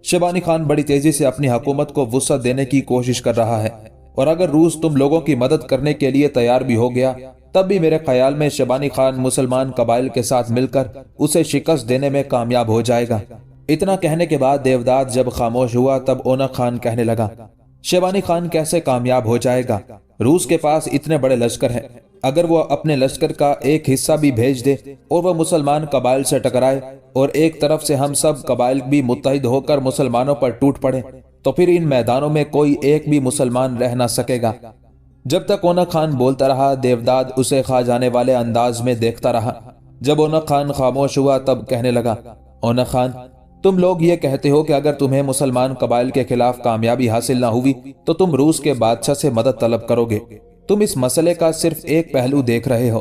شیبانی خان بڑی تیزی سے اپنی حکومت کو وسعت دینے کی کوشش کر رہا ہے، اور اگر روس تم لوگوں کی مدد کرنے کے لیے تیار بھی ہو گیا تب بھی میرے خیال میں شیبانی خان مسلمان قبائل کے ساتھ مل کر اسے شکست دینے میں کامیاب ہو جائے گا۔ اتنا کہنے کے بعد دیوداد جب خاموش ہوا تب اونا خان کہنے لگا، شیبانی خان کیسے کامیاب ہو جائے گا؟ روس کے پاس اتنے بڑے لشکر ہیں، اگر وہ اپنے لشکر کا ایک حصہ بھی بھیج دے اور وہ مسلمان قبائل سے ٹکرائے اور ایک طرف سے ہم سب قبائل بھی متحد ہو کر مسلمانوں پر ٹوٹ پڑے تو پھر ان میدانوں میں کوئی ایک بھی مسلمان رہ نہ سکے گا۔ جب تک اونا خان بولتا رہا دیوداد اسے کھا جانے والے انداز میں دیکھتا رہا۔ جب اونا خان خاموش ہوا تب کہنے لگا، اونا خان، تم لوگ یہ کہتے ہو کہ اگر تمہیں مسلمان قبائل کے خلاف کامیابی حاصل نہ ہوئی تو تم روس کے بادشاہ سے مدد طلب کرو گے۔ تم اس مسئلے کا صرف ایک پہلو دیکھ رہے ہو،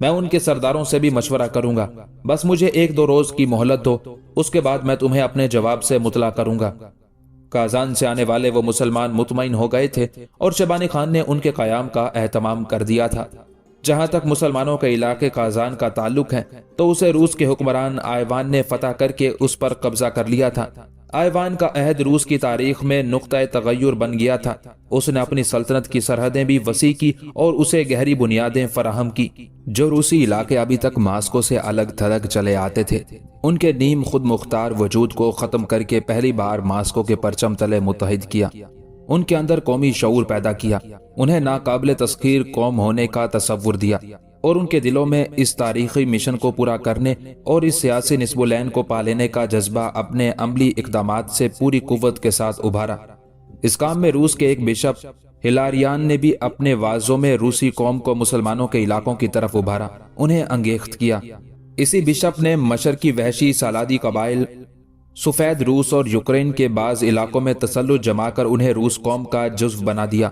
میں ان کے سرداروں سے بھی مشورہ کروں گا، بس مجھے 1-2 روز کی مہلت دو، اس کے بعد میں تمہیں اپنے جواب سے مطلع کروں گا۔ کازان سے آنے والے وہ مسلمان مطمئن ہو گئے تھے اور شیبانی خان نے ان کے قیام کا اہتمام کر دیا تھا۔ جہاں تک مسلمانوں کے علاقے کازان کا تعلق ہے تو اسے روس کے حکمران آئیوان نے فتح کر کے اس پر قبضہ کر لیا تھا۔ آئیوان کا عہد روس کی تاریخ میں نقطہ تغیر بن گیا تھا۔ اس نے اپنی سلطنت کی سرحدیں بھی وسیع کی اور اسے گہری بنیادیں فراہم کی۔ جو روسی علاقے ابھی تک ماسکو سے الگ تھلگ چلے آتے تھے، ان کے نیم خود مختار وجود کو ختم کر کے پہلی بار ماسکو کے پرچم تلے متحد کیا۔ ان کے اندر قومی شعور پیدا کیا، انہیں ناقابل تسخیر قوم ہونے کا تصور دیا اور ان کے دلوں میں اس تاریخی مشن کو پورا کرنے اور اس سیاسی نصب العین کو پا لینے کا جذبہ اپنے عملی اقدامات سے پوری قوت کے ساتھ ابھارا۔ اس کام میں روس کے ایک بشپ ہلاریان نے بھی اپنے وعظوں میں روسی قوم کو مسلمانوں کے علاقوں کی طرف ابھارا، انہیں انگیخت کیا۔ اسی بشپ نے مشرقی وحشی سالادی قبائل، سفید روس اور یوکرین کے بعض علاقوں میں تسلط جما کر انہیں روس قوم کا جزو بنا دیا۔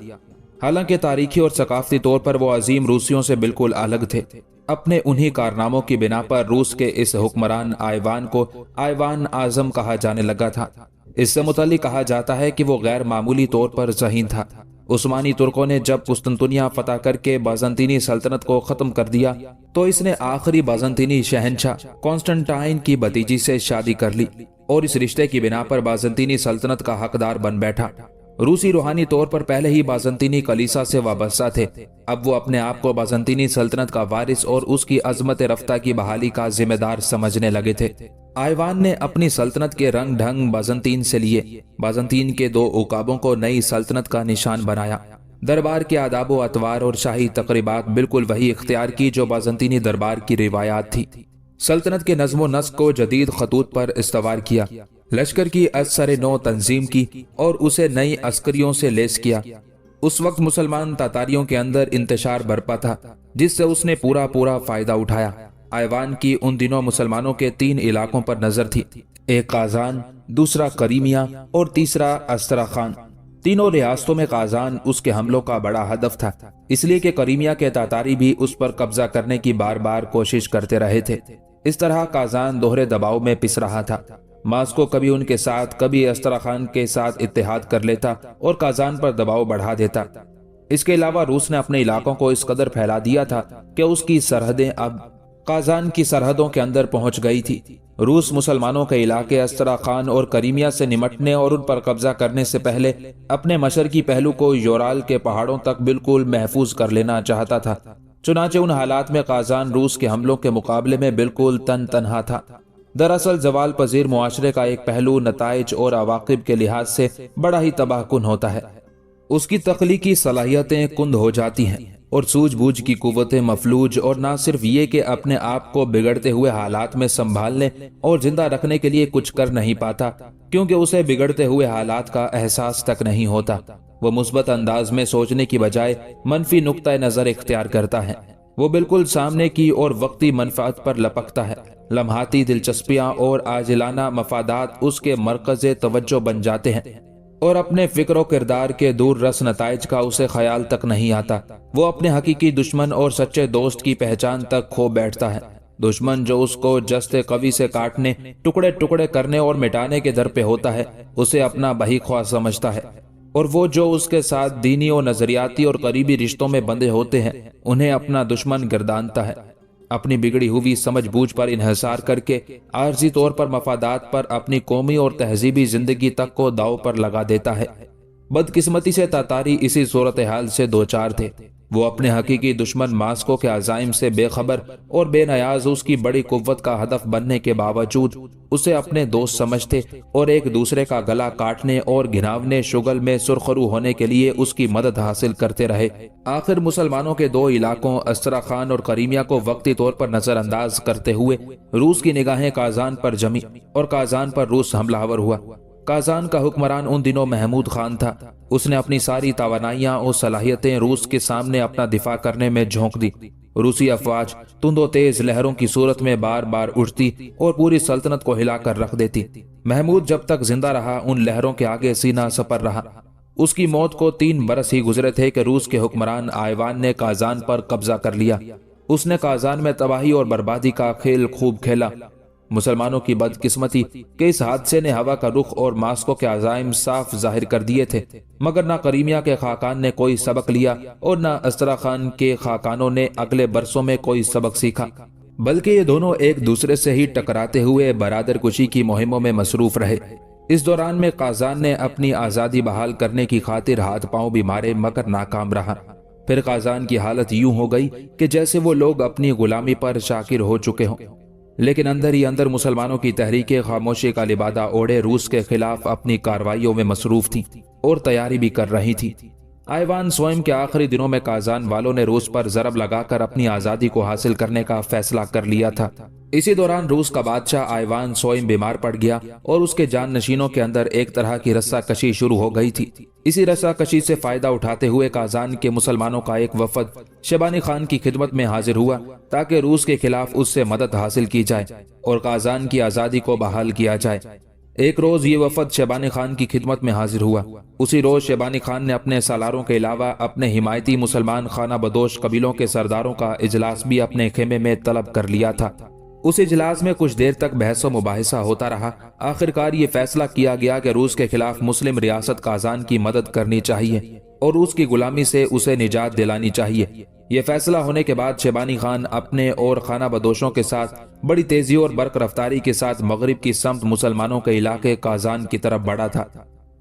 حالانکہ تاریخی اور ثقافتی طور پر وہ عظیم روسیوں سے بالکل الگ تھے، اپنے انہی کارناموں کی بنا پر روس کے اس حکمران آئیوان کو آئیوان اعظم کہا جانے لگا تھا۔ اس سے متعلق کہا جاتا ہے کہ وہ غیر معمولی طور پر ذہین تھا۔ عثمانی ترکوں نے جب قسطنطنیہ فتح کر کے بازنطینی سلطنت کو ختم کر دیا تو اس نے آخری بازنطینی شہنشاہ کانسٹنٹائن کی بھتیجی سے شادی کر لی اور اس رشتے کی بنا پر بازنطینی سلطنت کا حقدار بن بیٹھا۔ روسی روحانی طور پر پہلے ہی بازنطینی کلیسا سے وابستہ تھے، اب وہ اپنے آپ کو بازنطینی سلطنت کا وارث اور اس کی عظمت رفتہ کی بحالی کا ذمہ دار سمجھنے لگے تھے۔ آئیوان نے اپنی سلطنت کے رنگ ڈھنگ بازنطین سے لیے، بازنطین کے 2 عقابوں کو نئی سلطنت کا نشان بنایا۔ دربار کے آداب و اطوار اور شاہی تقریبات بالکل وہی اختیار کی جو بازنطینی دربار کی روایات تھی۔ سلطنت کے نظم و نسق کو جدید خطوط پر استوار کیا، لشکر کی از سر نو تنظیم کی اور اسے نئی عسکریوں سے لیس کیا۔ اس وقت مسلمان تاتاریوں کے اندر انتشار برپا تھا جس سے اس نے پورا فائدہ اٹھایا۔ آئیوان کی ان دنوں مسلمانوں کے 3 علاقوں پر نظر تھی، ایک کازان، دوسرا کریمیا اور تیسرا استراخان۔ تینوں ریاستوں میں کازان اس کے حملوں کا بڑا ہدف تھا، اس لیے کہ کریمیا کے تاتاری بھی اس پر قبضہ کرنے کی بار بار کوشش کرتے رہے تھے۔ اس طرح کازان دوہرے دباؤ میں پس رہا تھا۔ ماسکو کبھی ان کے ساتھ کبھی استراخان کے ساتھ اتحاد کر لیتا اور کازان پر دباؤ بڑھا دیتا۔ اس کے علاوہ روس نے اپنے علاقوں کو اس قدر پھیلا دیا تھا کہ اس کی سرحدیں اب کازان کی سرحدوں کے اندر پہنچ گئی تھی۔ روس مسلمانوں کے علاقے استراخان اور کریمیا سے نمٹنے اور ان پر قبضہ کرنے سے پہلے اپنے مشرقی پہلو کو یورال کے پہاڑوں تک بالکل محفوظ کر لینا چاہتا تھا۔ چنانچہ ان حالات میں کازان روس کے حملوں کے مقابلے میں بالکل تنہا تھا۔ دراصل زوال پذیر معاشرے کا ایک پہلو نتائج اور عواقب کے لحاظ سے بڑا ہی تباہ کن ہوتا ہے۔ اس کی تخلیقی صلاحیتیں کند ہو جاتی ہیں اور سوجھ بوجھ کی قوتیں مفلوج، اور نہ صرف یہ کہ اپنے آپ کو بگڑتے ہوئے حالات میں سنبھالنے اور زندہ رکھنے کے لیے کچھ کر نہیں پاتا، کیونکہ اسے بگڑتے ہوئے حالات کا احساس تک نہیں ہوتا۔ وہ مثبت انداز میں سوچنے کی بجائے منفی نقطہ نظر اختیار کرتا ہے۔ وہ بالکل سامنے کی اور وقتی منفعت پر لپکتا ہے۔ لمحاتی دلچسپیاں اور عاجلانہ مفادات اس کے مرکز توجہ بن جاتے ہیں اور اپنے فکر و کردار کے دور رس نتائج کا اسے خیال تک نہیں آتا۔ وہ اپنے حقیقی دشمن اور سچے دوست کی پہچان تک کھو بیٹھتا ہے۔ دشمن جو اس کو جستے قوی سے کاٹنے، ٹکڑے ٹکڑے کرنے اور مٹانے کے در پہ ہوتا ہے، اسے اپنا بہی خواہ سمجھتا ہے، اور وہ جو اس کے ساتھ دینی و نظریاتی اور قریبی رشتوں میں بندھے ہوتے ہیں انہیں اپنا دشمن گردانتا ہے۔ اپنی بگڑی ہوئی سمجھ بوجھ پر انحصار کر کے عارضی طور پر مفادات پر اپنی قومی اور تہذیبی زندگی تک کو داؤ پر لگا دیتا ہے۔ بدقسمتی سے تاتاری اسی صورتحال سے دوچار تھے۔ وہ اپنے حقیقی دشمن ماسکو کے عزائم سے بے خبر اور بے نیاز اس کی بڑی قوت کا ہدف بننے کے باوجود اسے اپنے دوست سمجھتے اور ایک دوسرے کا گلا کاٹنے اور گھناونے شغل میں سرخرو ہونے کے لیے اس کی مدد حاصل کرتے رہے۔ آخر مسلمانوں کے 2 علاقوں استراخان اور کریمیا کو وقتی طور پر نظر انداز کرتے ہوئے روس کی نگاہیں کازان پر جمی اور کازان پر روس حملہ آور ہوا۔ کازان کا حکمران ان دنوں محمود خان تھا۔ اس نے اپنی ساری توانائیاں اور صلاحیتیں روس کے سامنے اپنا دفاع کرنے میں جھونک دی۔ روسی افواج تند و تیز لہروں کی صورت میں بار بار اٹھتی اور پوری سلطنت کو ہلا کر رکھ دیتی۔ محمود جب تک زندہ رہا ان لہروں کے آگے سینہ سپر رہا۔ اس کی موت کو 3 برس ہی گزرے تھے کہ روس کے حکمران آئیوان نے کازان پر قبضہ کر لیا۔ اس نے کازان میں تباہی اور بربادی کا کھیل خوب کھیلا۔ مسلمانوں کی بدقسمتی کہ اس حادثے نے ہوا کا رخ اور ماسکو کے عزائم صاف ظاہر کر دیے تھے، مگر نہ کریمیا کے خاقان نے کوئی سبق لیا اور نہ استراخان کے خاقانوں نے اگلے برسوں میں کوئی سبق سیکھا، بلکہ یہ دونوں ایک دوسرے سے ہی ٹکراتے ہوئے برادر کشی کی مہموں میں مصروف رہے۔ اس دوران میں قازان نے اپنی آزادی بحال کرنے کی خاطر ہاتھ پاؤں بھی مارے مگر ناکام رہا۔ پھر قازان کی حالت یوں ہو گئی کہ جیسے وہ لوگ اپنی غلامی پر شاکر ہو چکے ہوں، لیکن اندر ہی اندر مسلمانوں کی تحریکیں خاموشی کا لبادہ اوڑھے روس کے خلاف اپنی کارروائیوں میں مصروف تھیں اور تیاری بھی کر رہی تھیں۔ آئیوان سوئم کے آخری دنوں میں قازان والوں نے روس پر ضرب لگا کر اپنی آزادی کو حاصل کرنے کا فیصلہ کر لیا تھا۔ اسی دوران روس کا بادشاہ آئیوان سوئم بیمار پڑ گیا اور اس کے جان نشینوں کے اندر ایک طرح کی رسہ کشی شروع ہو گئی تھی۔ اسی رسہ کشی سے فائدہ اٹھاتے ہوئے قازان کے مسلمانوں کا ایک وفد شیبانی خان کی خدمت میں حاضر ہوا تاکہ روس کے خلاف اس سے مدد حاصل کی جائے اور قازان کی آزادی کو بحال کیا جائے۔ ایک روز یہ وفد شیبانی خان کی خدمت میں حاضر ہوا۔ اسی روز شیبانی خان نے اپنے سالاروں کے علاوہ اپنے حمایتی مسلمان خانہ بدوش قبیلوں کے سرداروں کا اجلاس بھی اپنے خیمے میں طلب کر لیا تھا۔ اس اجلاس میں کچھ دیر تک بحث و مباحثہ ہوتا رہا۔ آخرکار یہ فیصلہ کیا گیا کہ روس کے خلاف مسلم ریاست قازان کی مدد کرنی چاہیے اور روس کی غلامی سے اسے نجات دلانی چاہیے۔ یہ فیصلہ ہونے کے بعد شیبانی خان اپنے اور خانہ بدوشوں کے ساتھ بڑی تیزی اور برق رفتاری کے ساتھ مغرب کی سمت مسلمانوں کے علاقے قازان کی طرف بڑھا تھا۔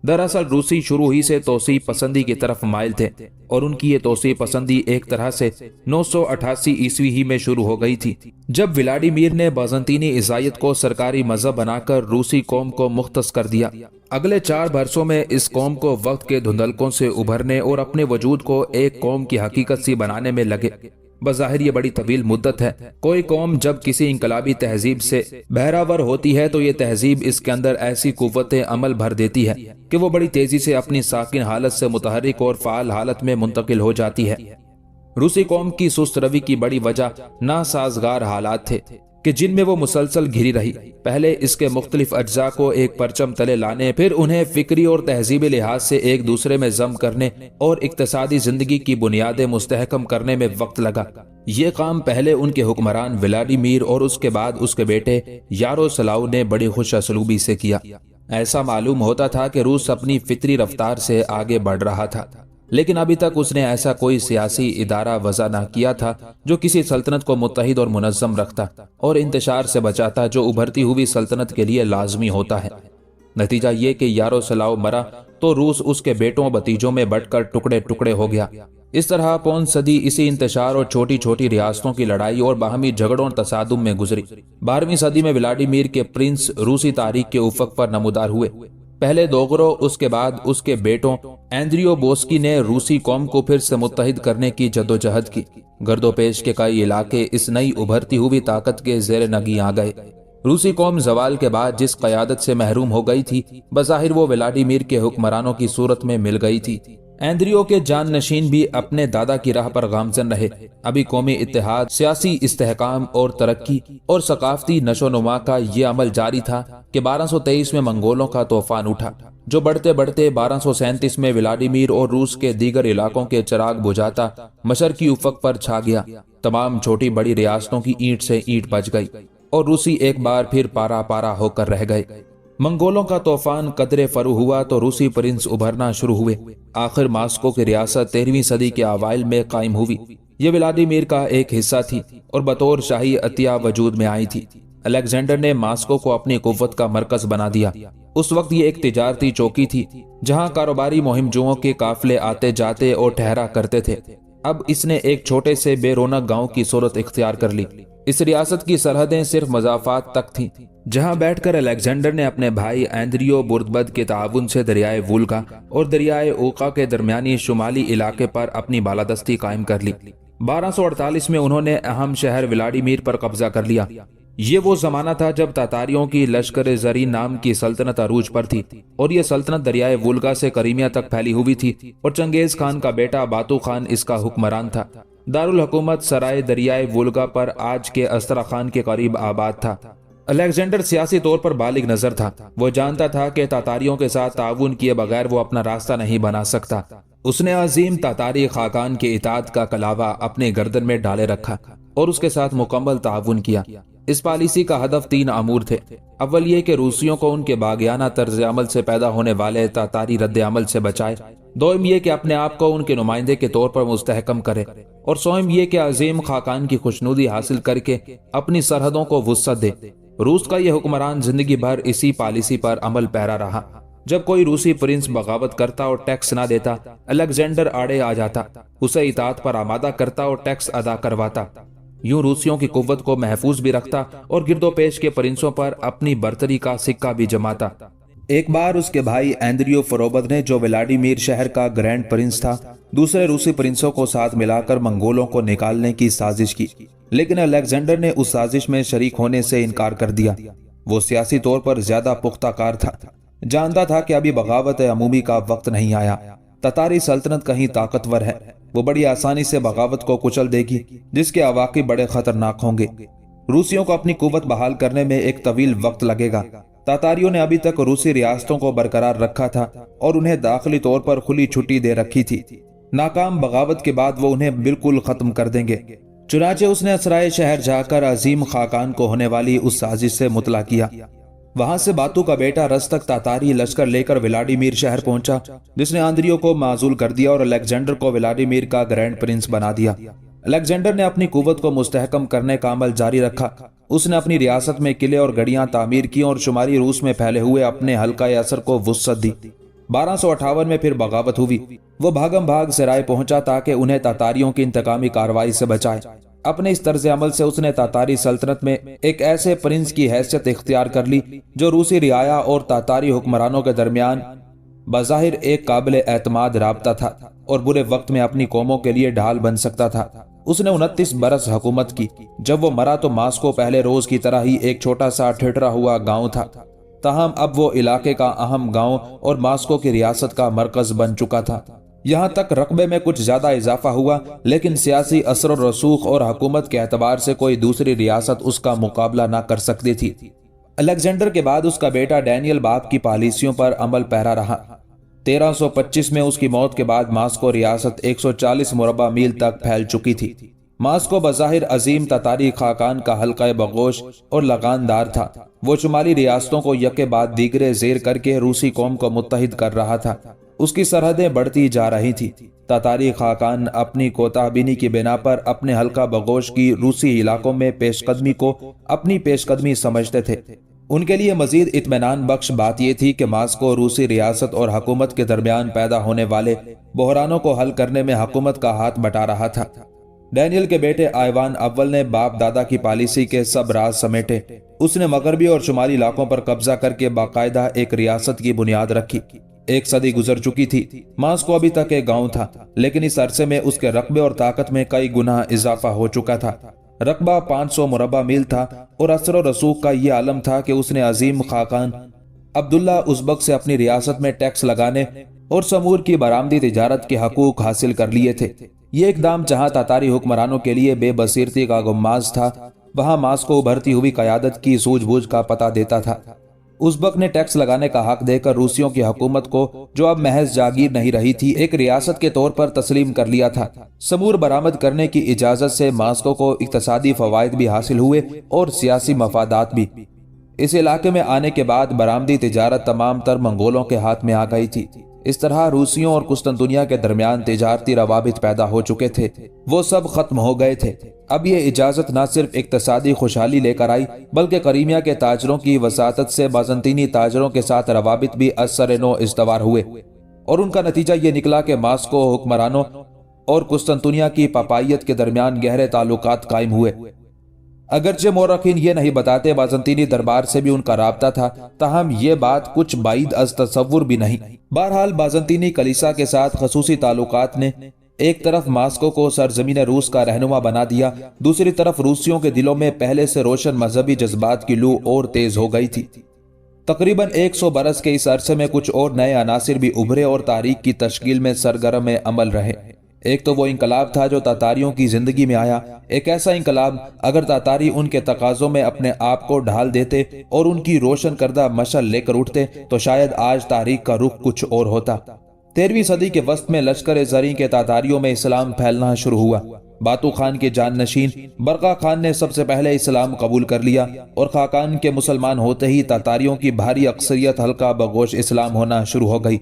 دراصل روسی شروع ہی سے توسیع پسندی کی طرف مائل تھے اور ان کی یہ توسیع پسندی ایک طرح سے 988 عیسوی ہی میں شروع ہو گئی تھی، جب ولاڈیمیر نے بازنطینی عیسائیت کو سرکاری مذہب بنا کر روسی قوم کو مختص کر دیا۔ اگلے 4 برسوں میں اس قوم کو وقت کے دھندلکوں سے ابھرنے اور اپنے وجود کو ایک قوم کی حقیقت سی بنانے میں لگے۔ بظاہر یہ بڑی طویل مدت ہے۔ کوئی قوم جب کسی انقلابی تہذیب سے بہراور ہوتی ہے تو یہ تہذیب اس کے اندر ایسی قوت عمل بھر دیتی ہے کہ وہ بڑی تیزی سے اپنی ساکن حالت سے متحرک اور فعال حالت میں منتقل ہو جاتی ہے۔ روسی قوم کی سست روی کی بڑی وجہ ناسازگار حالات تھے کہ جن میں وہ مسلسل گھری رہی۔ پہلے اس کے مختلف اجزاء کو ایک پرچم تلے لانے، پھر انہیں فکری اور تہذیبی لحاظ سے ایک دوسرے میں ضم کرنے اور اقتصادی زندگی کی بنیادیں مستحکم کرنے میں وقت لگا۔ یہ کام پہلے ان کے حکمران ولاڈیمیر اور اس کے بعد اس کے بیٹے یاروسلاو نے بڑی خوش اسلوبی سے کیا۔ ایسا معلوم ہوتا تھا کہ روس اپنی فطری رفتار سے آگے بڑھ رہا تھا، لیکن ابھی تک اس نے ایسا کوئی سیاسی ادارہ وضع نہ کیا تھا جو کسی سلطنت کو متحد اور منظم رکھتا اور انتشار سے بچاتا، جو ابھرتی ہوئی سلطنت کے لیے لازمی ہوتا ہے۔ نتیجہ یہ کہ یاروسلاو مرا تو روس اس کے بیٹوں بھتیجوں میں بٹ کر ٹکڑے ٹکڑے ہو گیا۔ اس طرح 5 صدی اسی انتشار اور چھوٹی چھوٹی ریاستوں کی لڑائی اور باہمی جھگڑوں اور تصادم میں گزری۔ 12ویں صدی میں ولاڈیمیر کے پرنس روسی تاریخ کے افق پر نمودار ہوئے۔ پہلے دوغرو، اس کے بعد اس کے بیٹوں ایندریو بوسکی نے روسی قوم کو پھر سے متحد کرنے کی جدوجہد کی۔ گرد و پیش کے کئی علاقے اس نئی ابھرتی ہوئی طاقت کے زیر نگیں آ گئے۔ روسی قوم زوال کے بعد جس قیادت سے محروم ہو گئی تھی، بظاہر وہ ولاڈیمیر کے حکمرانوں کی صورت میں مل گئی تھی۔ ایندریو کے جان نشین بھی اپنے دادا کی راہ پر گامزن رہے۔ ابھی قومی اتحاد، سیاسی استحکام اور ترقی اور ثقافتی نشو و نما کا یہ عمل جاری تھا کہ 1223 میں منگولوں کا طوفان اٹھا، جو بڑھتے بڑھتے 1237 میں ولاڈیمیر اور روس کے دیگر علاقوں کے چراغ بجھاتا مشرقی افق پر چھا گیا۔ تمام چھوٹی بڑی ریاستوں کی اینٹ سے اینٹ بچ گئی اور روسی ایک بار پھر پارا پارا ہو کر رہ گئے۔ منگولوں کا طوفان قدرے فرو ہوا تو روسی پرنس ابھرنا شروع ہوئے۔ آخر ماسکو کی ریاست 13ویں صدی کے اوائل میں قائم ہوئی۔ یہ ولاڈیمیر کا ایک حصہ تھی اور بطور شاہی عطیہ وجود میں آئی تھی۔ الیگزینڈر نے ماسکو کو اپنی قوت کا مرکز بنا دیا۔ اس وقت یہ ایک تجارتی چوکی تھی جہاں کاروباری مہم جوؤں کے قافلے آتے جاتے اور ٹھہرا کرتے تھے۔ اب اس نے ایک چھوٹے سے بے رونق گاؤں کی صورت اختیار کر لی۔ اس ریاست کی سرحدیں صرف مضافات تک تھیں، جہاں بیٹھ کر الیگزینڈر نے اپنے بھائی ایندریو بردبد کے تعاون سے دریائے وولگا اور دریائے اوقا کے درمیانی شمالی علاقے پر اپنی بالادستی قائم کر لی۔ 1248 میں انہوں نے اہم شہر ولاڈیمیر پر قبضہ کر لیا۔ یہ وہ زمانہ تھا جب تاتاریوں کی لشکر زری نام کی سلطنت عروج پر تھی اور یہ سلطنت دریائے وولگا سے کریمیا تک پھیلی ہوئی تھی اور چنگیز خان کا بیٹا باتو خان اس کا حکمران تھا۔ دارالحکومت سرائے دریائے وولگا پر آج کے استراخان کے قریب آباد تھا۔ الیگزینڈر سیاسی طور پر بالغ نظر تھا۔ وہ جانتا تھا کہ تاتاریوں کے ساتھ تعاون کیے بغیر وہ اپنا راستہ نہیں بنا سکتا۔ اس نے عظیم تاتاری خاقان کے اطاعت کا کلاوہ اپنے گردن میں ڈالے رکھا۔ اور اس کے ساتھ مکمل تعاون کیا۔ اس پالیسی کا ہدف 3 امور تھے۔ اول یہ کہ روسیوں کو ان کے باغیانہ طرز عمل سے پیدا ہونے والے تاتاری رد عمل سے بچائے، دوم یہ کہ اپنے آپ کو ان کے نمائندے کے طور پر مستحکم کرے، اور سوم یہ کہ عظیم خاقان کی خوشنودی حاصل کر کے اپنی سرحدوں کو وسعت دے۔ روس کا یہ حکمران زندگی بھر اسی پالیسی پر عمل پیرا رہا۔ جب کوئی روسی پرنس بغاوت کرتا اور ٹیکس نہ دیتا، الیگزینڈر آڑے آ جاتا، اسے اطاعت پر آمادہ کرتا اور ٹیکس ادا کرواتا۔ یوں روسیوں کی قوت کو محفوظ بھی رکھتا اور گرد و پیش کے پرنسوں پر اپنی برتری کا سکہ بھی جماتا۔ ایک بار اس کے بھائی ایندریو فروبد نے، جو ولادیمیر شہر کا گرینڈ پرنس تھا، دوسرے روسی پرنسوں کو ساتھ ملا کر منگولوں کو نکالنے کی سازش کی، لیکن الیگزینڈر نے اس سازش میں شریک ہونے سے انکار کر دیا۔ وہ سیاسی طور پر زیادہ پختہ کار تھا، جانتا تھا کہ ابھی بغاوت عمومی کا وقت نہیں آیا۔ تتاری سلطنت کہیں طاقتور ہے، وہ بڑی آسانی سے بغاوت کو کچل دے گی، جس کے عواقب بڑے خطرناک ہوں گے۔ روسیوں کو اپنی قوت بحال کرنے میں ایک طویل وقت لگے گا۔ تاتاریوں نے ابھی تک روسی ریاستوں کو برقرار رکھا تھا اور انہیں داخلی طور پر کھلی چھٹی دے رکھی تھی۔ ناکام بغاوت کے بعد وہ انہیں بالکل ختم کر دیں گے۔ چنانچہ اس نے اسرائے شہر جا کر عظیم خاقان کو ہونے والی اس سازش سے مطلع کیا۔ وہاں سے باتو کا بیٹا رستک تاتاری لشکر لے کر ولادیمیر شہر پہنچا، جس نے آندریو کو معزول کر دیا اور الیگزینڈر کو ولادیمیر کا گرینڈ پرنس بنا دیا۔ الیگزینڈر نے اپنی قوت کو مستحکم کرنے کا عمل جاری رکھا۔ اس نے اپنی ریاست میں قلعے اور گڑیاں تعمیر کی اور شمالی روس میں پھیلے ہوئے اپنے حلقہ اثر کو وسعت دی۔ 1258 میں پھر بغاوت ہوئی۔ وہ بھاگم بھاگ سرائے پہنچا تاکہ انہیں تاتاریوں کی انتقامی کارروائی سے بچائے۔ اپنے اس طرز عمل سے اس نے تاتاری سلطنت میں ایک ایسے پرنس کی حیثیت اختیار کر لی جو روسی رعایا اور تاتاری حکمرانوں کے درمیان بظاہر ایک قابل اعتماد رابطہ تھا اور برے وقت میں اپنی قوموں کے لیے ڈھال بن سکتا تھا۔ اس نے 29 برس حکومت کی۔ جب وہ مرا تو ماسکو پہلے روز کی طرح ہی ایک چھوٹا سا ٹھٹرا ہوا گاؤں تھا، تاہم اب وہ علاقے کا اہم گاؤں اور ماسکو کی ریاست کا مرکز بن چکا تھا۔ یہاں تک رقبے میں کچھ زیادہ اضافہ ہوا، لیکن سیاسی اثر و رسوخ اور حکومت کے اعتبار سے کوئی دوسری ریاست اس کا مقابلہ نہ کر سکتی تھی۔ الیگزینڈر کے بعد اس کا بیٹا ڈینیل باپ کی پالیسیوں پر عمل پیرا رہا۔ 1325 میں اس کی موت کے بعد ماسکو ریاست 140 مربع میل تک پھیل چکی تھی۔ ماسکو بظاہر عظیم تاتاری خاقان کا حلقہ بغوش اور لگاندار تھا۔ وہ شمالی ریاستوں کو یکے بعد دیگرے زیر کر کے روسی قوم کو متحد کر رہا تھا۔ اس کی سرحدیں بڑھتی جا رہی تھی۔ تاتاری خاقان اپنی کوتاہ بینی کی بنا پر اپنے حلقہ بغوش کی روسی علاقوں میں پیش قدمی کو اپنی پیش قدمی سمجھتے تھے۔ ان کے لیے مزید اطمینان بخش بات یہ تھی کہ ماسکو روسی ریاست اور حکومت کے درمیان پیدا ہونے والے بحرانوں کو حل کرنے میں حکومت کا ہاتھ بٹا رہا تھا۔ ڈینیل کے بیٹے آئیوان اول نے باپ دادا کی پالیسی کے سب راز سمیٹے۔ اس نے مغربی اور شمالی علاقوں پر قبضہ کر کے باقاعدہ ایک ریاست کی بنیاد رکھی۔ ایک صدی گزر چکی تھی۔ ماسکو ابھی تک ایک گاؤں تھا، لیکن اس عرصے میں اس کے رقبے اور طاقت میں کئی گنا اضافہ ہو چکا تھا۔ رقبہ 500 مربع میل تھا اور اثر و رسوخ کا یہ عالم تھا کہ اس نے عظیم خاقان عبداللہ ازبک سے اپنی ریاست میں ٹیکس لگانے اور سمور کی برآمدی تجارت کے حقوق حاصل کر لیے تھے۔ یہ اقدام جہاں تاتاری حکمرانوں کے لیے بے بصیرتی کا غماز تھا، وہاں ماسکو ابھرتی ہوئی قیادت کی سوجھ بوجھ کا پتہ دیتا تھا۔ ازبک نے ٹیکس لگانے کا حق دے کر روسیوں کی حکومت کو، جو اب محض جاگیر نہیں رہی تھی، ایک ریاست کے طور پر تسلیم کر لیا تھا۔ سمور برآمد کرنے کی اجازت سے ماسکو کو اقتصادی فوائد بھی حاصل ہوئے اور سیاسی مفادات بھی۔ اس علاقے میں آنے کے بعد برآمدی تجارت تمام تر منگولوں کے ہاتھ میں آ گئی تھی۔ اس طرح روسیوں اور قسطنطنیہ کے درمیان تجارتی روابط پیدا ہو چکے تھے، وہ سب ختم ہو گئے تھے۔ اب یہ اجازت نہ صرف اقتصادی خوشحالی لے کر آئی، بلکہ کریمیا کے تاجروں کی وساطت سے بازنطینی تاجروں کے ساتھ روابط بھی از سر نو استوار ہوئے، اور ان کا نتیجہ یہ نکلا کہ ماسکو حکمرانوں اور قسطنطنیہ کی پاپائیت کے درمیان گہرے تعلقات قائم ہوئے۔ اگرچہ مورخین یہ نہیں بتاتے بازنطینی دربار سے بھی ان کا رابطہ تھا، تاہم یہ بات کچھ بعید از تصور بھی نہیں۔ بہرحال بازنطینی کلیسا کے ساتھ خصوصی تعلقات نے ایک طرف ماسکو کو سرزمین روس کا رہنما بنا دیا، دوسری طرف روسیوں کے دلوں میں پہلے سے روشن مذہبی جذبات کی لو اور تیز ہو گئی تھی۔ تقریباً 100 برس کے اس عرصے میں کچھ اور نئے عناصر بھی ابھرے اور تاریخ کی تشکیل میں سرگرم عمل رہے۔ ایک تو وہ انقلاب تھا جو تاتاریوں کی زندگی میں آیا، ایک ایسا انقلاب اگر تاتاری ان کے تقاضوں میں اپنے آپ کو ڈھال دیتے اور ان کی روشن کردہ مشعل لے کر اٹھتے تو شاید آج تاریخ کا رخ کچھ اور ہوتا۔ 13ویں صدی کے وسط میں لشکر زریں کے تاتاریوں میں اسلام پھیلنا شروع ہوا۔ باتو خان کے جانشین برقع خان نے سب سے پہلے اسلام قبول کر لیا اور خاقان کے مسلمان ہوتے ہی تاتاریوں کی بھاری اکثریت حلقہ بگوش اسلام ہونا شروع ہو گئی۔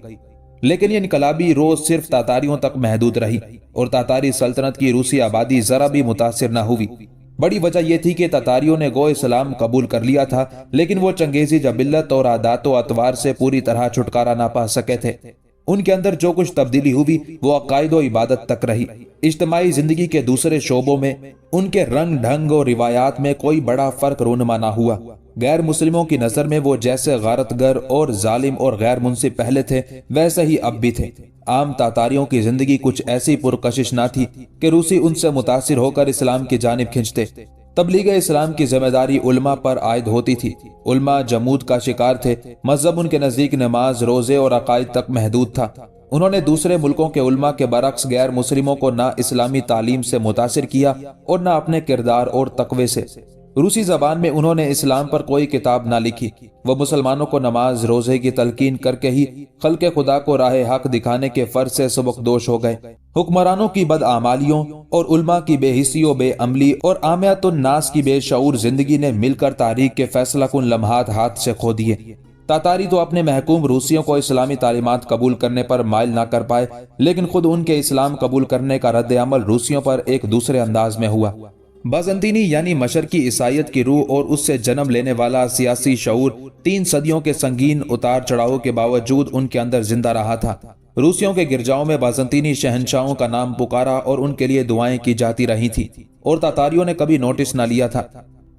لیکن یہ انقلابی روز صرف تاتاریوں تک محدود رہی اور تاتاری سلطنت کی روسی آبادی ذرا بھی متاثر نہ ہوئی۔ بڑی وجہ یہ تھی کہ تاتاریوں نے گو اسلام قبول کر لیا تھا، لیکن وہ چنگیزی جبلت اور عادات و اطوار سے پوری طرح چھٹکارا نہ پا سکے تھے۔ ان کے اندر جو کچھ تبدیلی ہوئی وہ عقائد و عبادت تک رہی۔ اجتماعی زندگی کے دوسرے شعبوں میں ان کے رنگ ڈھنگ اور روایات میں کوئی بڑا فرق رونما نہ ہوا۔ غیر مسلموں کی نظر میں وہ جیسے غارت گر اور ظالم اور غیر منصف پہلے تھے ویسے ہی اب بھی تھے۔ عام تاتاریوں کی زندگی کچھ ایسی پرکشش نہ تھی کہ روسی ان سے متاثر ہو کر اسلام کی جانب کھنچتے۔ تبلیغ اسلام کی ذمہ داری علماء پر عائد ہوتی تھی۔ علماء جمود کا شکار تھے۔ مذہب ان کے نزدیک نماز، روزے اور عقائد تک محدود تھا۔ انہوں نے دوسرے ملکوں کے علماء کے برعکس غیر مسلموں کو نہ اسلامی تعلیم سے متاثر کیا اور نہ اپنے کردار اور تقوی سے۔ روسی زبان میں انہوں نے اسلام پر کوئی کتاب نہ لکھی۔ وہ مسلمانوں کو نماز روزے کی تلقین کر کے ہی خلق خدا کو راہ حق دکھانے کے فرض سے سبکدوش ہو گئے۔ حکمرانوں کی بدعمالیوں اور علماء کی بے حسی و بے عملی اور عامیت الناس کی بے شعور زندگی نے مل کر تاریخ کے فیصلہ کن لمحات ہاتھ سے کھو دیے۔ تاتاری تو اپنے محکوم روسیوں کو اسلامی تعلیمات قبول کرنے پر مائل نہ کر پائے، لیکن خود ان کے اسلام قبول کرنے کا رد عمل روسیوں پر ایک دوسرے انداز میں ہوا۔ بازنطینی یعنی مشرقی عیسائیت کی روح اور اس سے جنم لینے والا سیاسی شعور 3 صدیوں کے سنگین اتار چڑھاؤ کے باوجود ان کے اندر زندہ رہا تھا۔ روسیوں کے گرجاؤں میں بازنطینی شہنشاہوں کا نام پکارا اور ان کے لیے دعائیں کی جاتی رہی تھی، اور تاتاریوں نے کبھی نوٹس نہ لیا تھا۔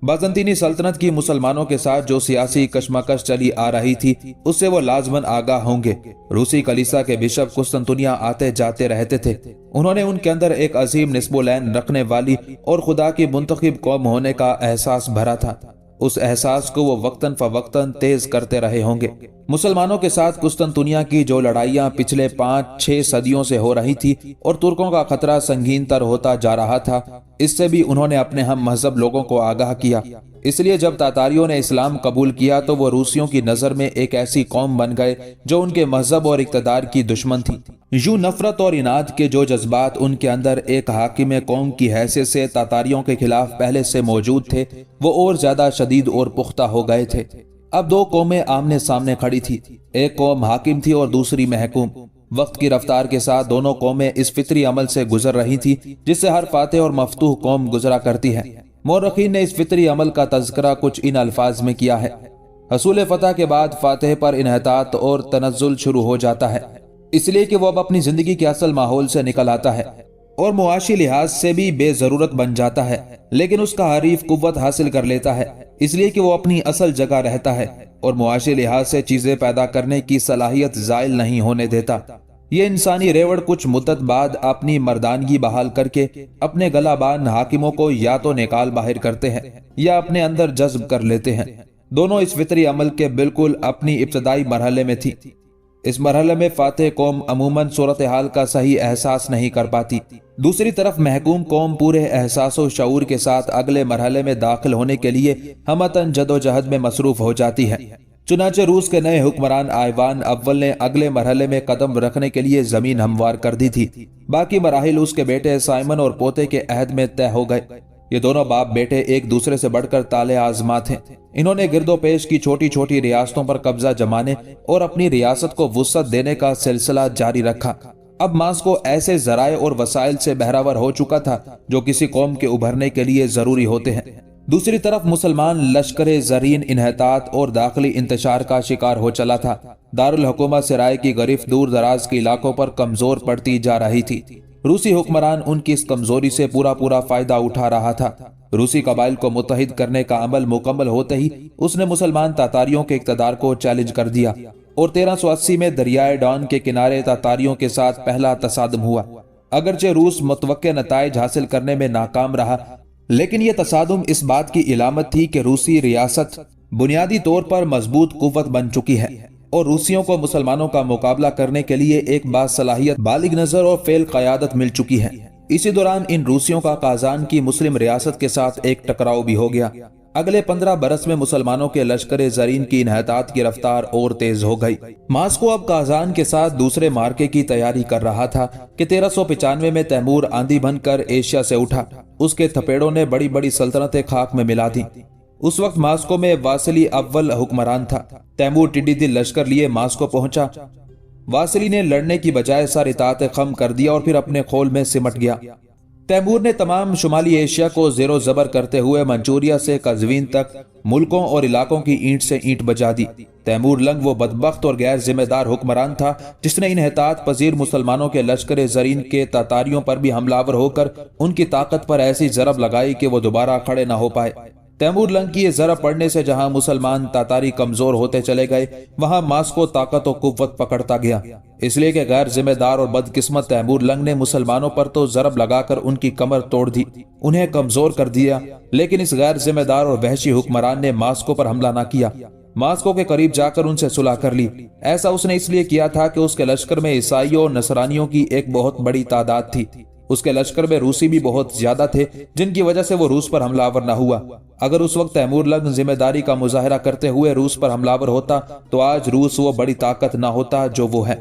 بازنطینی سلطنت کی مسلمانوں کے ساتھ جو سیاسی کشمکش چلی آ رہی تھی اس سے وہ لازماً آگاہ ہوں گے۔ روسی کلیسا کے بشپ قسطنطنیہ آتے جاتے رہتے تھے۔ انہوں نے ان کے اندر ایک عظیم نسب العین رکھنے والی اور خدا کی منتخب قوم ہونے کا احساس بھرا تھا۔ اس احساس کو وہ وقتاً فوقتاً تیز کرتے رہے ہوں گے۔ مسلمانوں کے ساتھ قسطنطنیہ کی جو لڑائیاں پچھلے 5-6 صدیوں سے ہو رہی تھی اور ترکوں کا خطرہ سنگین تر ہوتا جا رہا تھا، اس سے بھی انہوں نے اپنے ہم مذہب لوگوں کو آگاہ کیا۔ اس لیے جب تاتاریوں نے اسلام قبول کیا تو وہ روسیوں کی نظر میں ایک ایسی قوم بن گئے جو ان کے مذہب اور اقتدار کی دشمن تھی۔ یوں نفرت اور اناد کے جو جذبات ان کے اندر ایک حاکم قوم کی حیثیت سے تاتاریوں کے خلاف پہلے سے موجود تھے، وہ اور زیادہ شدید اور پختہ ہو گئے تھے۔ اب 2 قومیں آمنے سامنے کھڑی تھی۔ ایک قوم حاکم تھی اور دوسری محکوم۔ وقت کی رفتار کے ساتھ دونوں قومیں اس فطری عمل سے گزر رہی تھی جس سے ہر فاتح اور مفتوح قوم گزرا کرتی ہے۔ مورخین نے اس فطری عمل کا تذکرہ کچھ ان الفاظ میں کیا ہے: حصول فتح کے بعد فاتح پر انحطاط اور تنزل شروع ہو جاتا ہے، اس لیے کہ وہ اب اپنی زندگی کے اصل ماحول سے نکل آتا ہے اور معاشی لحاظ سے بھی بے ضرورت بن جاتا ہے، لیکن اس کا حریف قوت حاصل کر لیتا ہے، اس لیے کہ وہ اپنی اصل جگہ رہتا ہے اور معاشی لحاظ سے چیزیں پیدا کرنے کی صلاحیت زائل نہیں ہونے دیتا۔ یہ انسانی ریوڑ کچھ مدت بعد اپنی مردانگی بحال کر کے اپنے گلا بان حاکموں کو یا تو نکال باہر کرتے ہیں یا اپنے اندر جذب کر لیتے ہیں۔ دونوں اس فطری عمل کے بالکل اپنی ابتدائی مرحلے میں تھی۔ اس مرحلے میں فاتح قوم عموماً صورتحال کا صحیح احساس نہیں کر پاتی۔ دوسری طرف محکوم قوم پورے احساس و شعور کے ساتھ اگلے مرحلے میں داخل ہونے کے لیے ہمتاً جدوجہد میں مصروف ہو جاتی ہے۔ چنانچہ روس کے نئے حکمران آئیوان اول نے اگلے مرحلے میں قدم رکھنے کے لیے زمین ہموار کر دی تھی۔ باقی مراحل اس کے بیٹے سائمن اور پوتے کے عہد میں طے ہو گئے۔ یہ دونوں باپ بیٹے ایک دوسرے سے بڑھ کر تالے آزما تھے۔ انہوں نے گرد و پیش کی چھوٹی چھوٹی ریاستوں پر قبضہ جمانے اور اپنی ریاست کو وسعت دینے کا سلسلہ جاری رکھا۔ اب ماسکو ایسے ذرائع اور وسائل سے بہراور ہو چکا تھا جو کسی قوم کے ابھرنے کے لیے ضروری ہوتے ہیں۔ دوسری طرف مسلمان لشکر زرین انحطاط اور داخلی انتشار کا شکار ہو چلا تھا۔ دارالحکومت سرائے کی گرفت دور دراز کے علاقوں پر کمزور پڑتی جا رہی تھی۔ روسی حکمران ان کی اس کمزوری سے پورا فائدہ اٹھا رہا تھا۔ روسی قبائل کو متحد کرنے کا عمل مکمل ہوتے ہی اس نے مسلمان تاتاریوں کے اقتدار کو چیلنج کر دیا اور 1380 میں دریائے ڈان کے کنارے تاتاریوں کے ساتھ پہلا تصادم ہوا۔ اگرچہ روس متوقع نتائج حاصل کرنے میں ناکام رہا، لیکن یہ تصادم اس بات کی علامت تھی کہ روسی ریاست بنیادی طور پر مضبوط قوت بن چکی ہے اور روسیوں کو مسلمانوں کا مقابلہ کرنے کے لیے ایک باصلاحیت بالغ نظر اور فعل قیادت مل چکی ہے۔ اسی دوران ان روسیوں کا قازان کی مسلم ریاست کے ساتھ ایک ٹکراؤ بھی ہو گیا۔ اگلے 15 برس میں مسلمانوں کے لشکر زرین کی انحطاط کی رفتار اور تیز ہو گئی۔ ماسکو اب قازان کے ساتھ دوسرے مارکے کی تیاری کر رہا تھا کہ 1395 میں تیمور آندھی بن کر ایشیا سے اٹھا۔ اس کے تھپیڑوں نے بڑی بڑی سلطنتیں خاک میں ملا دی۔ اس وقت ماسکو میں واسلی اول حکمران تھا۔ تیمور ٹڈی دل لشکر لیے ماسکو پہنچا۔ واسلی نے لڑنے کی بجائے سر اطاعت خم کر دیا اور پھر اپنے خول میں سمٹ گیا۔ تیمور نے تمام شمالی ایشیا کو زیر و زبر کرتے ہوئے منچوریا سے قزوین تک ملکوں اور علاقوں کی اینٹ سے اینٹ بجا دی۔ تیمور لنگ وہ بدبخت اور غیر ذمہ دار حکمران تھا جس نے انحطاط پذیر مسلمانوں کے لشکر زرین کے تاتاریوں پر بھی حملہ ور ہو کر ان کی طاقت پر ایسی ضرب لگائی کہ وہ دوبارہ کھڑے نہ ہو پائے۔ تیمور لنگ کی یہ ضرب پڑنے سے جہاں مسلمان تاتاری کمزور ہوتے چلے گئے وہاں ماسکو طاقت و قوت پکڑتا گیا، اس لیے کہ غیر ذمہ دار اور بدقسمت تیمور لنگ نے مسلمانوں پر تو ضرب لگا کر ان کی کمر توڑ دی، انہیں کمزور کر دیا، لیکن اس غیر ذمہ دار اور وحشی حکمران نے ماسکو پر حملہ نہ کیا۔ ماسکو کے قریب جا کر ان سے صلح کر لی۔ ایسا اس نے اس لیے کیا تھا کہ اس کے لشکر میں عیسائیوں اور نصرانیوں کی ایک بہت بڑی تعداد تھی۔ اس کے لشکر میں روسی بھی بہت زیادہ تھے جن کی وجہ سے وہ روس پر حملہ آور نہ ہوا۔ اگر اس وقت تیمور لنگ ذمہ داری کا مظاہرہ کرتے ہوئے روس پر حملہ آور ہوتا تو آج روس وہ بڑی طاقت نہ ہوتا جو وہ ہے۔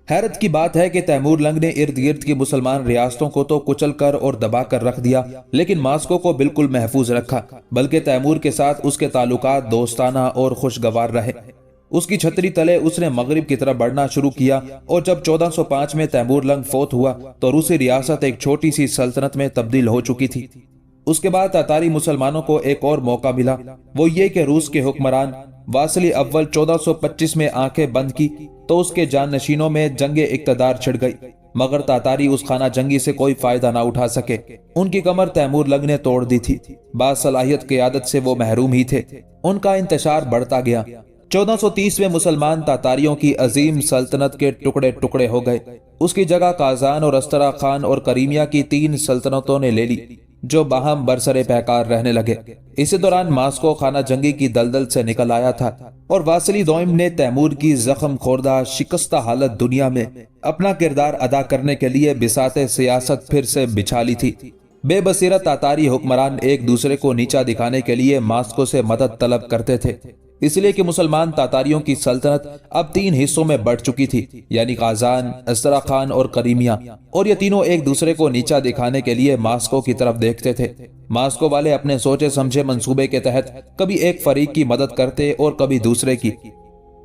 حیرت کی بات ہے کہ تیمور لنگ نے ارد گرد کی مسلمان ریاستوں کو تو کچل کر اور دبا کر رکھ دیا لیکن ماسکو کو بالکل محفوظ رکھا، بلکہ تیمور کے ساتھ اس کے تعلقات دوستانہ اور خوشگوار رہے۔ اس کی چھتری تلے اس نے مغرب کی طرف بڑھنا شروع کیا اور جب 1405 میں تیمور لنگ فوت ہوا تو روسی ریاست ایک چھوٹی سی سلطنت میں تبدیل ہو چکی تھی۔ اس کے بعد تاتاری مسلمانوں کو ایک اور موقع ملا، وہ یہ کہ روس کے حکمران واسلی اول 1425 میں آنکھیں بند کی تو اس کے جانشینوں میں جنگ اقتدار چھڑ گئی، مگر تاتاری اس خانہ جنگی سے کوئی فائدہ نہ اٹھا سکے۔ ان کی کمر تیمور لنگ نے توڑ دی تھی، باصلاحیت قیادت سے وہ محروم ہی تھے۔ ان کا انتشار بڑھتا گیا۔ 1430 میں مسلمان تاتاریوں کی عظیم سلطنت کے ٹکڑے ٹکڑے ہو گئے۔ اس کی جگہ قازان اور استراخان اور کریمیا کی 3 سلطنتوں نے لے لی جو باہم برسر پیکار رہنے لگے۔ اسی دوران ماسکو خانہ جنگی کی دلدل سے نکل آیا تھا اور واسلی دوئم نے تیمور کی زخم خوردہ شکستہ حالت دنیا میں اپنا کردار ادا کرنے کے لیے بساط سیاست پھر سے بچھا لی تھی۔ بے بصیرت تاتاری حکمران ایک دوسرے کو نیچا دکھانے کے لیے ماسکو سے مدد طلب کرتے تھے، اس لیے کہ مسلمان تاتاریوں کی سلطنت اب 3 حصوں میں بڑھ چکی تھی، یعنی قازان، استراخان اور کریمیا، اور یہ تینوں ایک دوسرے کو نیچا دکھانے کے لیے ماسکو کی طرف دیکھتے تھے۔ ماسکو والے اپنے سوچے سمجھے منصوبے کے تحت کبھی ایک فریق کی مدد کرتے اور کبھی دوسرے کی۔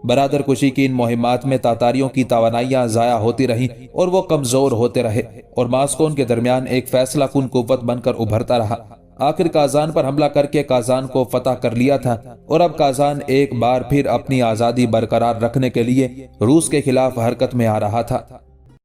برادر کشی کی ان مہمات میں تاتاریوں کی توانائیاں ضائع ہوتی رہیں اور وہ کمزور ہوتے رہے اور ماسکو ان کے درمیان ایک فیصلہ کن قوت بن کر ابھرتا رہا۔ آخر قازان پر حملہ کر کے قازان کو فتح کر لیا تھا اور اب قازان ایک بار پھر اپنی آزادی برقرار رکھنے کے لیے روس کے خلاف حرکت میں آ رہا تھا۔